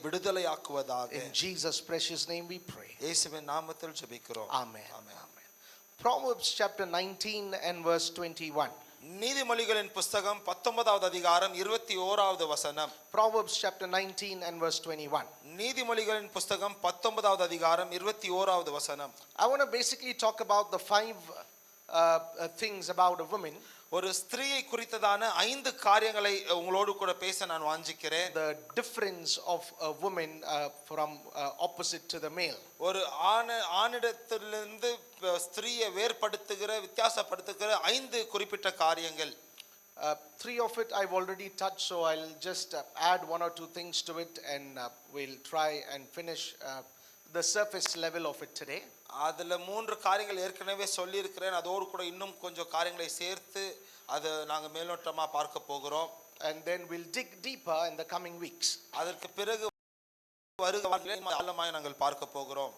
விடுதலையாக்குவதாக. In Jesus precious name we pray. இயேசுவின் நாமத்தில் ஜெபிக்கிறோம். Amen. Amen. Proverbs chapter 19 and verse 21. நீதிமொழிகளின் புத்தகம் 19வது அதிகாரம் 21வது வசனம். Proverbs chapter 19 and verse 21. நீதிமொழிகளின் புத்தகம் 19வது அதிகாரம் 21வது வசனம். I want to basically talk about the five things about a woman. ஒரு ஸ்திரீயை குறித்ததான 5 காரியங்களை உங்களோடு கூட பேச நான் வாஞ்சிக்கிறேன். The difference of a woman from opposite to the male. ஒரு ஆணிடத்திலிருந்து ஸ்திரீயை வேறுபடுத்துகிற வித்தியாசப்படுத்துகிற 5 குறிப்பிட்ட காரியங்கள். 3 of it I've already touched, so I'll just add 1 or 2 things to it, and we'll try and finish the surface level of it today. அதுல 3 காரியங்கள் ஏற்கனவே சொல்லி இருக்கிறேன். அதோடு கூட இன்னும் கொஞ்சம் காரியங்களை சேர்த்து அது நாங்க மேலோட்டமா பார்க்க போகிறோம். And then we'll dig deeper in the coming weeks. அதற்கு பிறகு வருகிற வாரங்களில் ஆழமாய் நாங்கள் பார்க்க போகிறோம்.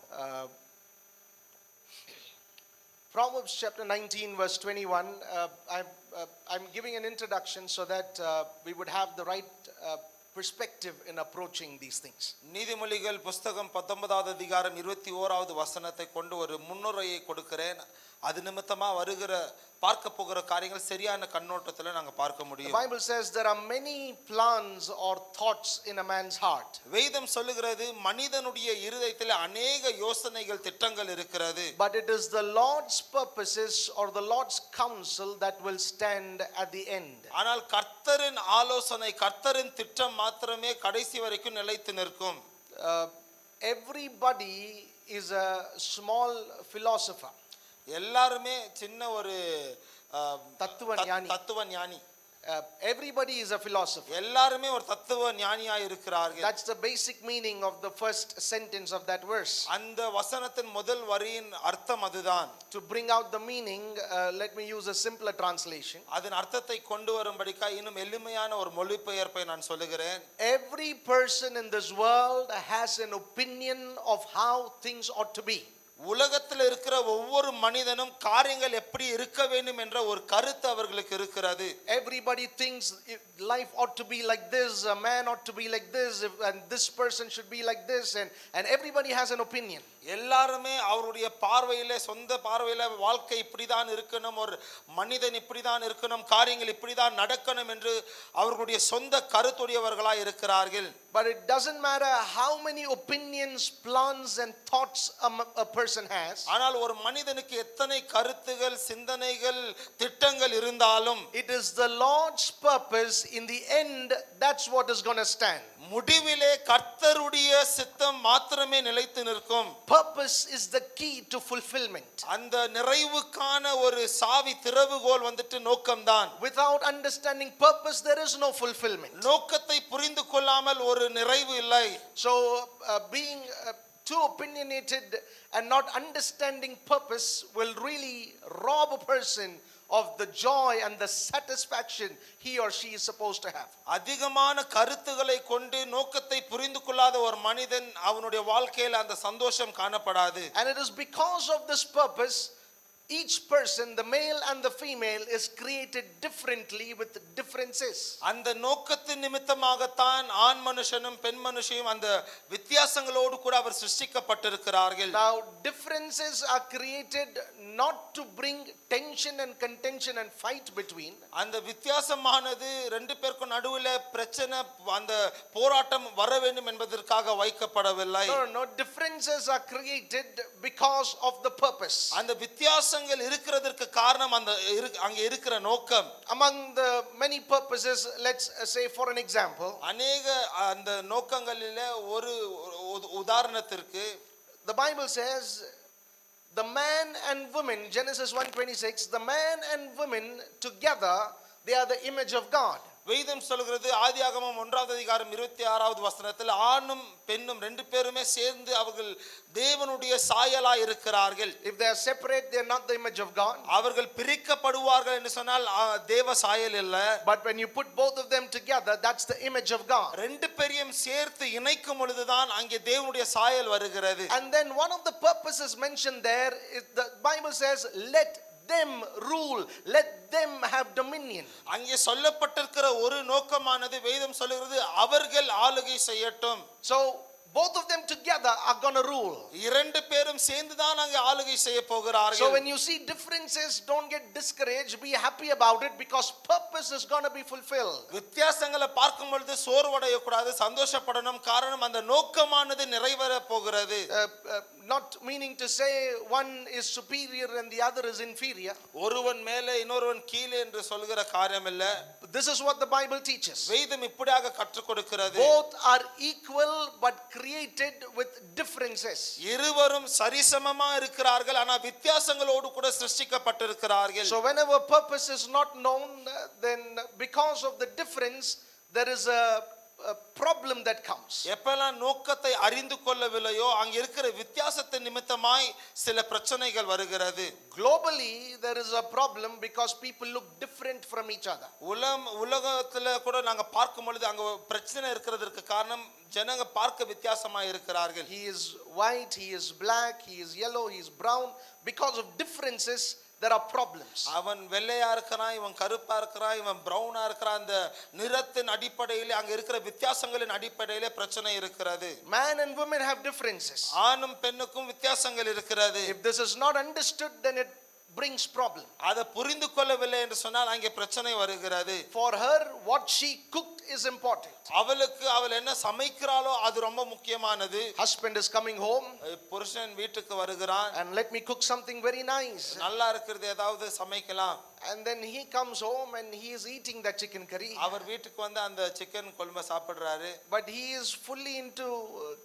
Proverbs chapter 19 verse 21. I'm giving an introduction so that we would have the right perspective in approaching these things. நீதிமொழிகள் புத்தகம் 19வது அதிகாரம் 21வது வசனத்தை கொண்டு ஒரு முன்னுரையை கொடுக்கிறேன். அது நிமித்தமா வருகிற பார்க்க போகிற காரியங்கள் சரியான கண்ணோட்டத்துல நாங்க பார்க்க முடியும். The Bible says there are many plans or thoughts in a man's heart. வேதம் சொல்லுகிறது மனிதனுடைய இருதயத்தில் अनेक யோசனைகள் திட்டங்கள் இருக்கிறது. But it is the Lord's purposes or the Lord's counsel that will stand at the end. ஆனால் கர்த்தரின் ஆலோசனை கர்த்தரின் திட்டம் மாத்திரமே கடைசி வரைக்கும் நிலைத்து நிற்கும். Everybody is a small philosopher. எல்லாருமே சின்ன ஒரு தத்துவ ஞானி. Everybody is a philosopher. எல்லாருமே ஒரு தத்துவ ஞானியா இருக்கிறார்கள். That's the basic meaning of the first sentence of that verse. அந்த வசனத்தின் முதல் வரியின் அர்த்தம் அதுதான். To bring out the meaning, let me use a simpler translation. அதன் அர்த்தத்தை கொண்டு வரும்படிக்கா இன்னும் எளிமையான ஒரு மொழிபெயர்ப்பை நான் சொல்லுகிறேன். Every person in this world has an opinion of how things ought to be. உலகத்தில் இருக்கிற ஒவ்வொரு மனிதனும் காரியங்கள் எப்படி இருக்க வேண்டும் என்ற ஒரு கருத்து அவர்களுக்கு இருக்கிறது. Everybody thinks life ought to be like this, a man ought to be like this, and this person should be like this, and everybody has an opinion. எல்லாருமே அவருடைய பார்வையில சொந்த பார்வையில வாழ்க்கை இப்படிதான் இருக்கணும், ஒரு மனிதன் இப்படிதான் இருக்கணும், காரியங்கள் இப்படிதான் நடக்கணும் என்று அவர்களுடைய சொந்த கருத்துடையவர்களாய் இருக்கிறார்கள். But it doesn't matter how many opinions, plans and thoughts a person has. ஆனால் ஒரு மனிதனுக்கு எத்தனை கருத்துகள் சிந்தனைகள் திட்டங்கள் இருந்தாலும் it is the Lord's purpose in the end, that's what is going to stand. முடிவிலே கர்த்தருடைய சித்தம் மாத்திரமே நிலைத்து நிற்கும். Purpose is the key to fulfillment. அந்த நிறைவுக்கான ஒரு சாவி திறவுகோல் வந்துட்டு நோக்கம்தான். Without understanding purpose there is no fulfillment. நோக்கத்தை புரிந்து கொள்ளாமல் ஒரு நிறைவு இல்லை. So being too opinionated and not understanding purpose will really rob a person of the joy and the satisfaction he or she is supposed to have. அதிகமான கருத்துக்களை கொண்டு நோக்கத்தை புரிந்து கொள்ளாத ஒரு மனிதன் அவனுடைய வாழ்க்கையில் அந்த சந்தோஷம் காணப்படாது. And it is because of this purpose each person, the male and the female, is created differently with differences. அந்த நோக்கத்தின் நிமித்தமாகத்தான் ஆண் மனுஷனும் பெண் மனுஷியும் அந்த வித்தியாசங்களோடு கூட அவர் சிருஷ்டிக்கப்பட்டிருக்கிறார்கள். Now differences are created not to bring tension and contention and fight between. அந்த வித்தியாசமானது ரெண்டு பேருக்கும் நடுவுல பிரச்சனை அந்த போராட்டம் வர வேண்டும் என்பதற்காக வைக்கப்படவில்லை. No, differences are created because of the purpose. அந்த வித்தியாசங்கள் இருக்கிறதற்கு காரணம் அந்த அங்க இருக்கிற நோக்கம். Among the many purposes, let's say for an example, अनेक அந்த நோக்கங்களிலே ஒரு உதாரணத்திற்கு the Bible says the man and woman, Genesis 1:26, the man and woman together, they are the image of God. வேதம் சொல்கிறது ஆதியாகமம் 1வது அதிகாரம் 26வது வசனத்தில் ஆணும் பெண்ணும் ரெண்டு பேருமே சேர்ந்து அவர்கள் தேவனுடைய சாயலாய் இருக்கிறார்கள். If they are separate, they are not the image of God. அவர்கள் பிரிக்கப்படுவார்கள் என்று சொன்னால் தேவ சாயல் இல்ல. But when you put both of them together, that's the image of God. ரெண்டு பேரையும் சேர்த்து இணைக்கும் பொழுதுதான் அங்கே தேவனுடைய சாயல் வருகிறது. And then one of the purposes mentioned there is the Bible says, let them rule, let them have dominion. அங்கே சொல்லப்பட்டிருக்கிற ஒரு நோக்கமானது வேதம் சொல்லுகிறது அவர்கள் ஆளுகை செய்யட்டும். So both of them together are going to rule. இரண்டு பேரும் சேர்ந்து தான் அங்கே ஆளுகை செய்ய போகிறார்கள். So when you see differences, don't get discouraged, be happy about it, because purpose is going to be fulfilled. வித்தியாசங்களை பார்க்கும் பொழுது சோர்வடைய கூடாது, சந்தோஷப்படணும். காரணம் அந்த நோக்கமானது நிறைவேற போகிறது. Not meaning to say one is superior and the other is inferior. ஒருவன் மேலே இன்னொருவன் கீழே என்று சொல்கிற காரியம் இல்ல. This is what the Bible teaches. வேதம் இப்படியாக கற்றுக் கொடுக்கிறது. Both are equal but created with differences. இருவரும் சரிசமமா இருக்கிறார்கள், ஆனா வித்தியாசங்களோடு கூட சிருஷ்டிக்கப்பட்டிருக்கிறார்கள். So whenever purpose is not known, then because of the difference there is a problem that comes. எப்பெல்லாம் நோக்கத்தை அறிந்து கொள்ளவில்லையோ அங்க இருக்கிற வித்தியாசத்தின் நிமித்தமாய் சில பிரச்சனைகள் வருகிறது. Globally there is a problem because people look different from each other. உலகத்துல கூட நாங்க பார்க்கும் பொழுது அங்க பிரச்சனை இருக்கிறதுக்கு காரணம் ஜனங்க பார்க்க வித்தியாசமா இருக்கிறார்கள். He is white, he is black, he is yellow, he is brown. Because of differences there are problems. அவன் வெள்ளையா இருக்கிறான், இவன் கருப்பா இருக்கிறான், இவன் பிரவுனா இருக்கிறான். அந்த நிறத்தின் அடிப்படையிலே அங்க இருக்கிற வித்தியாசங்களின் அடிப்படையிலே பிரச்சனை இருக்கிறது. Man and women have differences. ஆணும் பெண்ணுக்கும் வித்தியாசங்கள் இருக்கிறது. If this is not understood, then it brings problem. அதை புரிந்து கொள்ளவில்லை என்று சொன்னால் அங்கே பிரச்சனை வருகிறது. For her, what she cooked is important. அவளுக்கு அவள் என்ன சமைக்கிறாளோ அது ரொம்ப முக்கியமானது. Husband is coming home புருஷன் வீட்டுக்கு வருகிறான், and let me cook something very nice. நல்லா இருக்கிறது ஏதாவது சமைக்கலாம். And then he comes home and he is eating that chicken curry. அவர் வீட்டுக்கு வந்து அந்த chicken குழம்பை சாப்பிடுறாரு. But he is fully into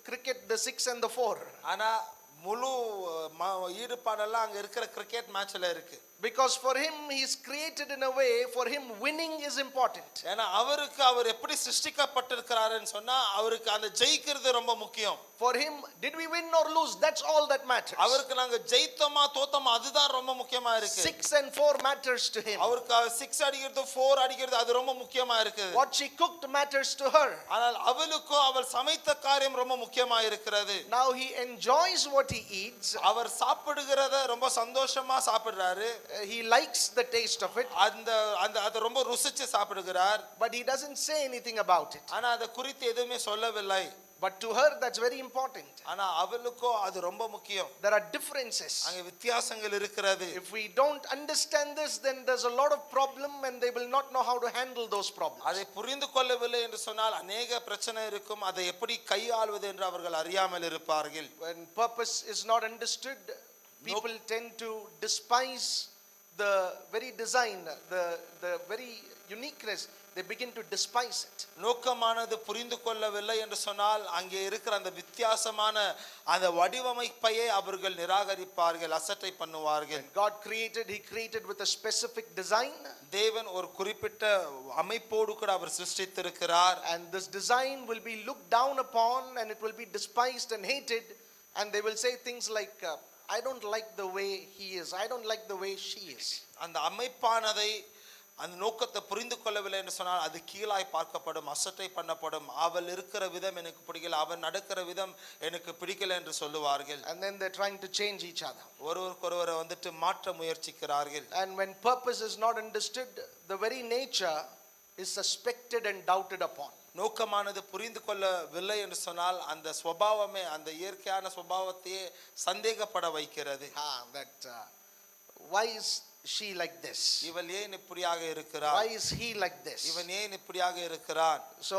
cricket, the 6 and the 4. ஆனா முழு ஈடுபாடெல்லாம் அங்க இருக்கிற கிரிக்கெட் மேட்ச்ல இருக்கு. Because for him he is created in a way, for him winning is important. ஏன்னா அவருக்கு அவர் எப்படி சிருஷ்டிக்கப்பட்டிருக்கிறாருன்னு சொன்னா அவருக்கு அந்த ஜெயிக்கிறது ரொம்ப முக்கியம். For him, did we win or lose, that's all that matters. அவருக்கு நாங்க ஜெயித்தோமா தோத்தோமா அதுதான் ரொம்ப முக்கியமா இருக்கு. 6 and 4 matters to him. அவருக்கு 6 அடிக்கிறது 4 அடிக்கிறது அது ரொம்ப முக்கியமா இருக்கு. What she cooked matters to her. ஆனால் அவளுக்கோ அவள் சமைத்த காரியம் ரொம்ப முக்கியமா இருக்கிறது. Now he enjoys what he eats. அவர் சாப்பிடுகிறத ரொம்ப சந்தோஷமா சாப்பிடுறாரு. He likes the taste of it. அதை ரொம்ப ருசிச்சு சாப்பிடுகிறார். But he doesn't say anything about it. ஆனா அதை குறித்து எதுவுமே சொல்லவில்லை. But to her that's very important. ஆனா அவளுக்கோ அது ரொம்ப முக்கியம். There are differences. அங்க வித்தியாசங்கள் இருக்கிறது. If we don't understand this, then there's a lot of problem and they will not know how to handle those problems. அதை புரிந்து கொள்ளவில்லை என்று சொன்னால் अनेक பிரச்சனை இருக்கும். அதை எப்படி கையாள்வது என்று அவர்கள் அறியாமல் இருப்பார்கள். When purpose is not understood, people tend to despise the very design, the very uniqueness. They begin to despise it. நோக்கமானது புரிந்து கொள்ளவில்லை என்று சொன்னால் அங்கே இருக்கிற அந்த வித்தியாசமான அந்த வடிவமைப்பையே அவர்கள் நிராகரிப்பார்கள், அசட்டை பண்ணுவார்கள். God created, he created with a specific design. தேவன் ஒரு குறிப்பிட்ட அமைப்போடு கூட அவர் சிருஷ்டித்திருக்கிறார். And this design will be looked down upon and it will be despised and hated, and they will say things like I don't like the way he is, I don't like the way she is. அந்த அமைப்பானதை அந்த நோக்கத்தை புரிந்து கொள்ளவில்லை என்று சொன்னால் அது கீழாய் பார்க்கப்படும், அசட்டை பண்ணப்படும். அவள் இருக்கிற விதம் எனக்கு பிடிக்கல, அவன் நடக்கிற விதம் எனக்கு பிடிக்கல என்று சொல்லுவார்கள். And then they're trying to change each other. ஒருவருக்கொருவரை வந்துட்டு மாற்ற முயற்சிக்கிறார்கள். And when purpose is not understood, the very nature is suspected and doubted upon. நோக்கமானது புரிந்து கொள்ளவில்லை என்று சொன்னால் அந்த சுபாவமே, அந்த இயற்கையான சுபாவத்தையே சந்தேகப்பட வைக்கிறது. That why is she like this? இவள் ஏன் இப்படியாக இருக்கிறாள்? Why is he like this? இவன் ஏன் இப்படியாக இருக்கிறான்? So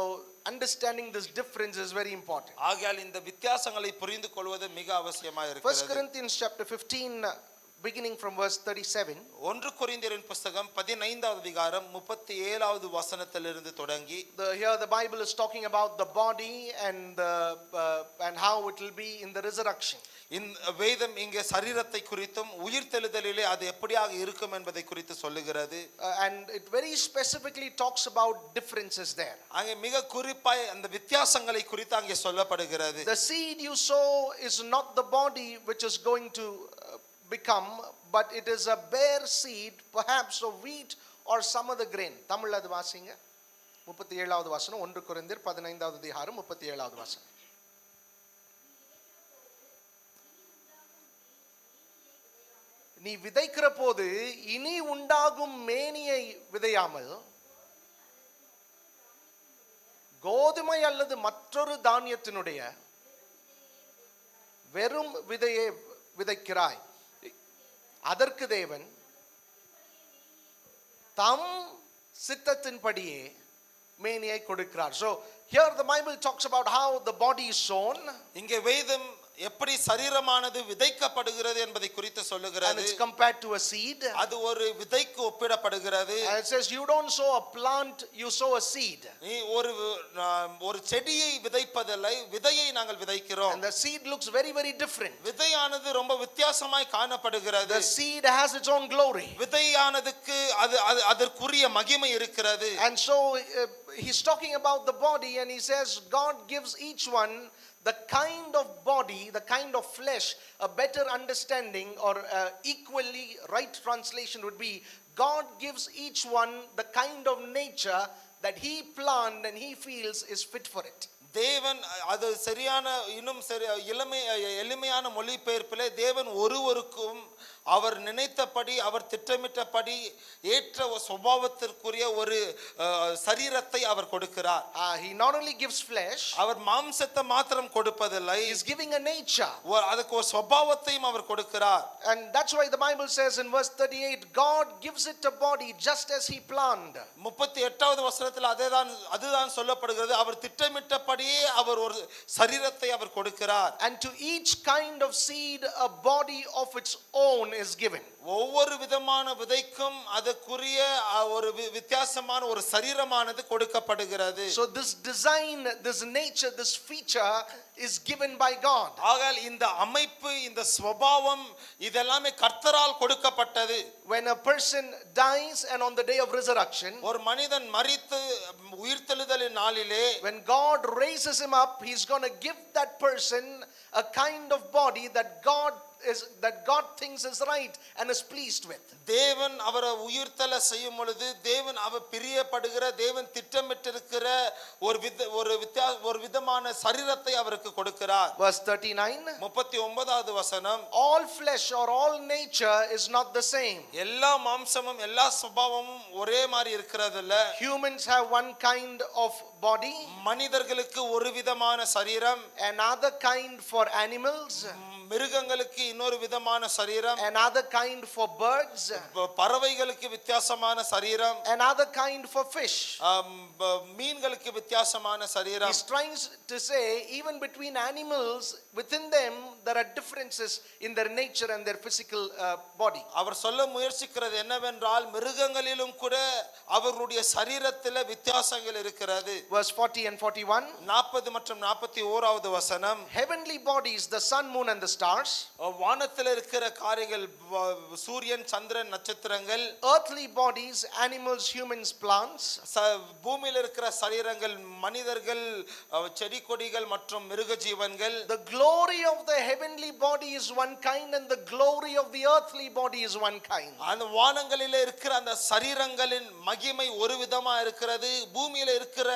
understanding this difference is very important. ஆகையால் இந்த வித்தியாசங்களை புரிந்து கொள்வது மிக அவசியமாக இருக்கிறது. 1 Corinthians chapter 15 beginning from verse 37. 1 கொரிந்தியரின் புத்தகம் 15வது அதிகாரம் 37வது வசனத்திலிருந்து தொடங்கி Here the Bible is talking about the body and how it will be in the resurrection. இந்த வேதம் இங்கே சரீரத்தை குறித்தும் உயிர்த்தெழுதலிலே அது எப்படியாக இருக்கும் என்பதை குறித்து சொல்லுகிறது. And it very specifically talks about differences there. அங்கே மிக குறிப்பாய் அந்த வித்தியாசங்களை குறித்து அங்கே சொல்லப்படுகிறது. The seed you sow is not the body which is going to become, but it is a bare seed, perhaps of wheat or some other grain. தமிழ்ல அது வாசிங்க. 37வது வசனம் 1 கொரிந்தியர் 15வது அதிகாரம் 37வது வசனம். நீ விதைக்கிற போது இனி உண்டாகும் மேனியை விதையாமல் கோதுமை அல்லது மற்றொரு தானியத்தினுடைய வெறும் விதையை விதைக்கிறாய். அதற்கு தேவன் தம் சித்தத்தின்படியே மேனியை கொடுக்கிறார். So here the Bible talks about how the body is sown. இங்கே வேதம் எப்படி சரீரமானது விதைக்கப்படுகிறது என்பதை குறித்து And சொல்லுகிறது. it's compared to a seed. அது ஒரு விதைக்கு ஒப்பிடப்படுகிறது. And it says you don't sow a plant, you sow a seed. நீ ஒரு செடியை விதைப்பதில்லை, விதையை நாங்கள் விதைக்கிறோம். And the seed looks very, very different. விதையானது ரொம்ப வித்தியாசமாய் காணப்படுகிறது. The seed has its own glory. விதையானதுக்கு அதற்குரிய மகிமை இருக்கிறது. And so he's talking about the body, and he says God gives each one the kind of body, the kind of flesh. A better understanding or equally right translation would be God gives each one the kind of nature that he planned and he feels is fit for it. தேவன் அது சரியான இன்னும் எளிமையான மொழிபெயர்ப்பிலே தேவன் ஒருவருக்கும் அவர் நினைத்தபடி அவர் திட்டமிட்டபடி ஏற்ற சுபாவத்திற்குரிய ஒரு சரீரத்தை அவர் கொடுக்கிறார். He not only gives flesh, அவர் மாம்சத்தை மாத்திரம் கொடுப்பதில்லை, he is giving a nature. அதுக்கு ஒரு சுபாவத்தையும் அவர் கொடுக்கிறார். And that's why the Bible says in verse 38 God gives it a body just as he planned. 38வது வசனத்தில் அதுதான் சொல்லப்படுகிறது. அவர் திட்டமிட்டபடியே அவர் ஒரு சரீரத்தை அவர் கொடுக்கிறார். And to each kind of seed a body of its own is given. ஒவ்வொரு விதமான விதைக்கும் அதுக்குரிய ஒரு வித்தியாசமான ஒரு சரீரமானது கொடுக்கப்படுகிறது. So this design, this nature, this feature is given by God. ஆகையால் இந்த அமைப்பு, இந்த சுபாவம் இதெல்லாமே கர்த்தரால் கொடுக்கப்பட்டது. When a person dies and on the day of resurrection, ஒரு மனிதன் மரித்து உயிர்த்தெழுதலின் நாளிலே, when God raises him up, he's going to give that person a kind of body that God thinks is right and is pleased with. தேவன் அவரை உயிர்த்தெழ செய்யும் பொழுது தேவன் அவர் பிரியப்படுகிற, தேவன் திட்டமிட்டிருக்கிற ஒரு விதமான சரீரத்தை அவருக்கு கொடுக்கிறார். Verse 39, 39வது வசனம், all flesh or all nature is not the same. எல்லா மாம்சமும் எல்லா சுபாவமும் ஒரே மாதிரி இருக்கிறது இல்ல. Humans have one kind of body, மனிதர்களுக்கு ஒரு விதமான சரீரம், another kind for animals, மிருகங்களுக்கு இன்னொரு விதமான சரீரம், another kind for birds, பறவைகளுக்கு வித்தியாசமான சரீரம், another kind for fish. மீன்களுக்கு வித்தியாசமான சரீரம். He's trying to say even between animals, within them there are differences in their nature and their physical body. அவர் சொல்ல முயற்சிக்கிறது என்னவென்றால் மிருகங்களிலும் கூட அவர்களுடைய சரீரத்தில் வித்தியாசங்கள் இருக்கிறது. Verse 40 and 41, 40 மற்றும் 41வது வசனம், heavenly bodies, the sun, moon and the stars, வானத்தில் இருக்கிற காரியங்கள், சூரியன் சந்திரன் நட்சத்திரங்கள், earthly bodies, animals, humans, plants, பூமியில் இருக்கிற சரீரங்கள், மனிதர்கள், செடி கொடிகள் மற்றும் மிருக ஜீவன்கள். the glory of the heavenly body is one kind and the glory of the earthly body is one kind. அந்த வானங்களிலே இருக்கிற அந்த சரீரங்களின் மகிமை ஒரு விதமா இருக்கிறது, பூமியில இருக்கிற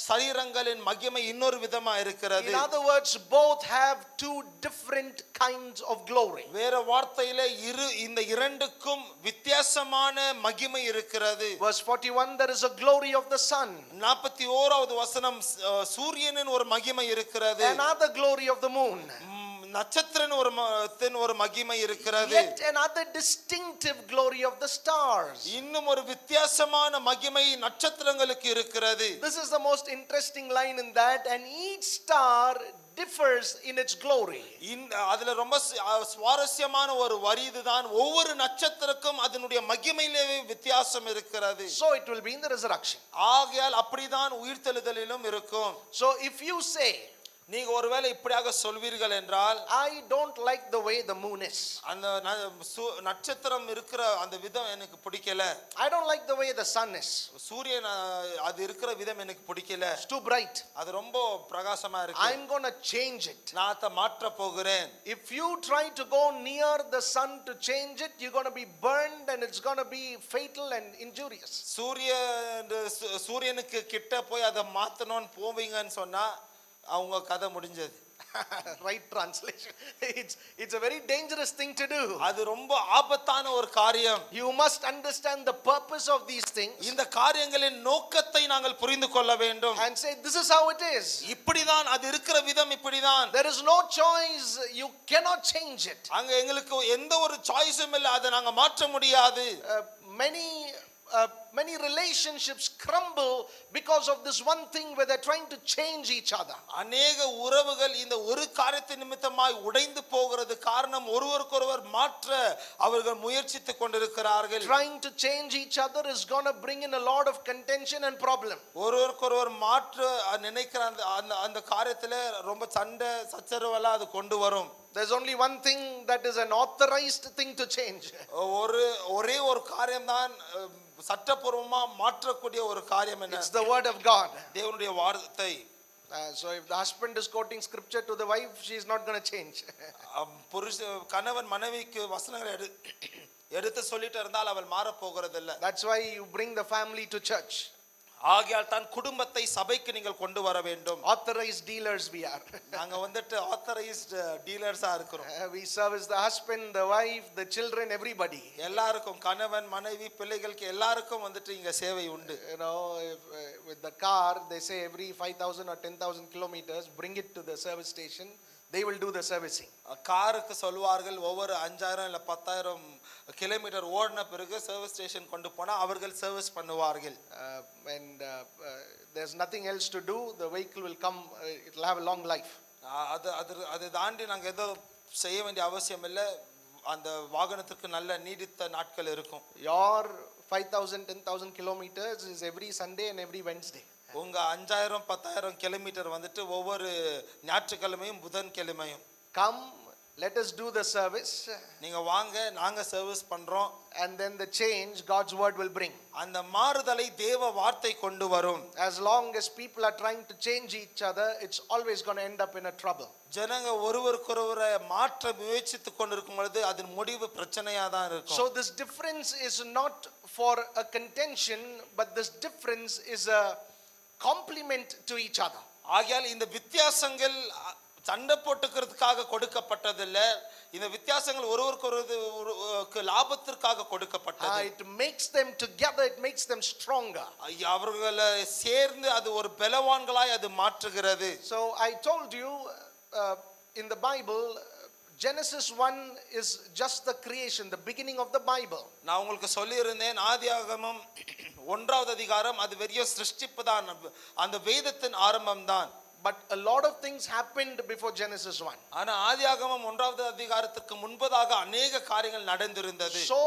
சரீரங்களின் மகிமை இன்னொரு விதமா இருக்கிறது. In other words, both have two different kinds of glory. வேற வார்த்தையிலே இந்த இரண்டுக்கும் வித்தியாசமான மகிமை இருக்கிறது. Verse 41, there is a glory of the sun, 41வது வசனம், சூரியனின் ஒரு மகிமை இருக்கிறது, another glory of the moon, நட்சத்திரத்தின் ஒரு மகிமை இருக்கிறது, yet another distinctive glory of the stars. இன்னும் ஒரு வித்தியாசமான மகிமை நட்சத்திரங்களுக்கு இருக்கிறது. This is the most interesting line in that, and each star differs in its glory. அதுல ரொம்ப சுவாரஸ்யமான ஒரு வரி இதுதான், ஒவ்வொரு நட்சத்திரக்கும் அதனுடைய மகிமையிலே வித்தியாசம் இருக்கிறது. So it will be in the resurrection. ஆகையால் அப்படிதான் உயிர்த்தெழுதலிலும் இருக்கும். So if you say, நீங்க ஒருவேளை இப்படியாக சொல்வீர்கள் என்றால், I don't like the way the moon is, அந்த நட்சத்திரம் இருக்கிற அந்த விதம் எனக்கு பிடிக்கல, I don't like the way the sun is, சூரியன் அது இருக்கிற விதம் எனக்கு பிடிக்கல, it's too bright, அது ரொம்ப பிரகாசமா இருக்கு, I'm going to change it. நான் அதை மாற்ற போகிறேன். If you try to go near the sun to change it, you're going to be burned and it's going to be fatal and injurious. சூரியனுக்கு கிட்ட போய் அதை மாத்தணும்னு போவீங்கன்னு சொன்னா அவங்க கதை முடிஞ்சது. Right translation. It's a very dangerous thing to do. அது ரொம்ப ஆபத்தான ஒரு காரியம். You must understand the purpose of these things இந்த காரியங்களின் நோக்கத்தை நாங்கள் புரிந்து கொள்ள வேண்டும். and say this is how it is. இப்படிதான் அது இருக்கிற விதம் இப்படிதான். There is no choice. You cannot change it. அங்க எங்களுக்கு எந்த ஒரு சாய்ஸும் இல்லை, அதை நாங்க மாற்ற முடியாது. Many relationships crumble because of this one thing where they're trying to change each other. அநேக உறவுகள் இந்த ஒரு காரியத்தின் நிமித்தமாய் உடைந்து போகிறது காரணம் ஒருவருக்கொருவர் மாற்ற அவர்கள் முயற்சித்துக் கொண்டிருக்கிறார்கள். Trying to change each other is going to bring in a lot of contention and problem. ஒருவருக்கொருவர் மாற்ற நினைக்கிற அந்த காரியத்துல ரொம்ப சண்டை சச்சரவெல்லாம் அது கொண்டு வரும். There's only one thing that is an authorized thing to change. ஒரே ஒரு காரியம் தான் சட்டபூர்வமா மாற்றக்கூடிய ஒரு காரியம் என்ன? It's the word of God. தேவனுடைய வார்த்தை. So if the husband is quoting scripture to the wife, she is not going to change. கணவன் மனைவிக்கு வசனங்களை எடுத்து சொல்லிட்டு இருந்தால் அவள் மாற போகிறது இல்ல. That's why you bring the family to church. ஆகையால் தான் குடும்பத்தை சபைக்கு நீங்கள் கொண்டு வர வேண்டும். Authorized dealers we are. நாங்க வந்துட்டு authorized dealersஆ இருக்கிறோம். We service the husband, the wife, the children, everybody. எல்லாருக்கும் கணவன் மனைவி பிள்ளைகளுக்கு எல்லாருக்கும் வந்துட்டு இங்க சேவை உண்டு. You know, with the car they say every 5,000 or 10,000 kilometers bring it to the service station, they will do the servicing. காருக்கு சொல்வார்கள் ஒவ்வொரு 5,000 இல்ல 10,000 கிலோமீட்டர் ஓடின பிறகு சர்வீஸ் ஸ்டேஷன் கொண்டு போனா அவர்கள் சர்வீஸ் பண்ணுவார்கள். And there's nothing else to do, the vehicle will come, it will have a long life. அது தாண்டி நாங்க ஏதோ செய்ய வேண்டிய அவசியம் இல்லை, அந்த வாகனத்துக்கு நல்ல நீடித்த நாட்கள் இருக்கும். Your 5,000 10,000 kilometers is every Sunday and every Wednesday. உங்க 5,000 10,000 கிலோமீட்டர் வந்துட்டு ஒவ்வொரு ஞாயிற்றுக்கிழமையும் புதன்கிழமையும். Come, let us do the service. நீங்க வாங்க, நாங்க சர்வீஸ் பண்றோம். And then the change God's word will bring. அந்த மாறுதலை தேவ வார்த்தை கொண்டு வரும். As long as people are trying to change each other, it's always going to end up in a trouble. ஜனங்க ஒருவருக்கொருவரை மாற்ற முயற்சித்துக் கொண்டிருக்கும் பொழுது அதன் முடிவு பிரச்சனையா தான் இருக்கும். So this difference is not for a contention, but this difference is a complement to each other. ஆகையால் இந்த வித்தியாசங்கள் சண்டை போட்டுக்கிறதுக்காக கொடுக்கப்பட்டதில்ல, இந்த வித்தியாசங்கள் ஒருவருக்கு லாபத்திற்காக கொடுக்கப்பட்டது. It makes them together, it makes them stronger. அவர்களை சேர்ந்து அது ஒரு பலவான்களாய் அது மாற்றுகிறது. So I told you in the Bible, Genesis 1 is just the creation, the beginning of the Bible. நான் உங்களுக்கு சொல்லியிருந்தேன் ஆதியாகமம் 1வது அதிகாரம் அது வெறும் சிருஷ்டிப்பு தான், அந்த வேதத்தின் ஆரம்பம் தான். But a lot of things happened before Genesis 1. ஆனா ஆதியாகமம் 1வது அதிகாரத்துக்கு முன்பதாக அநேக காரியங்கள் நடந்திருந்தது. So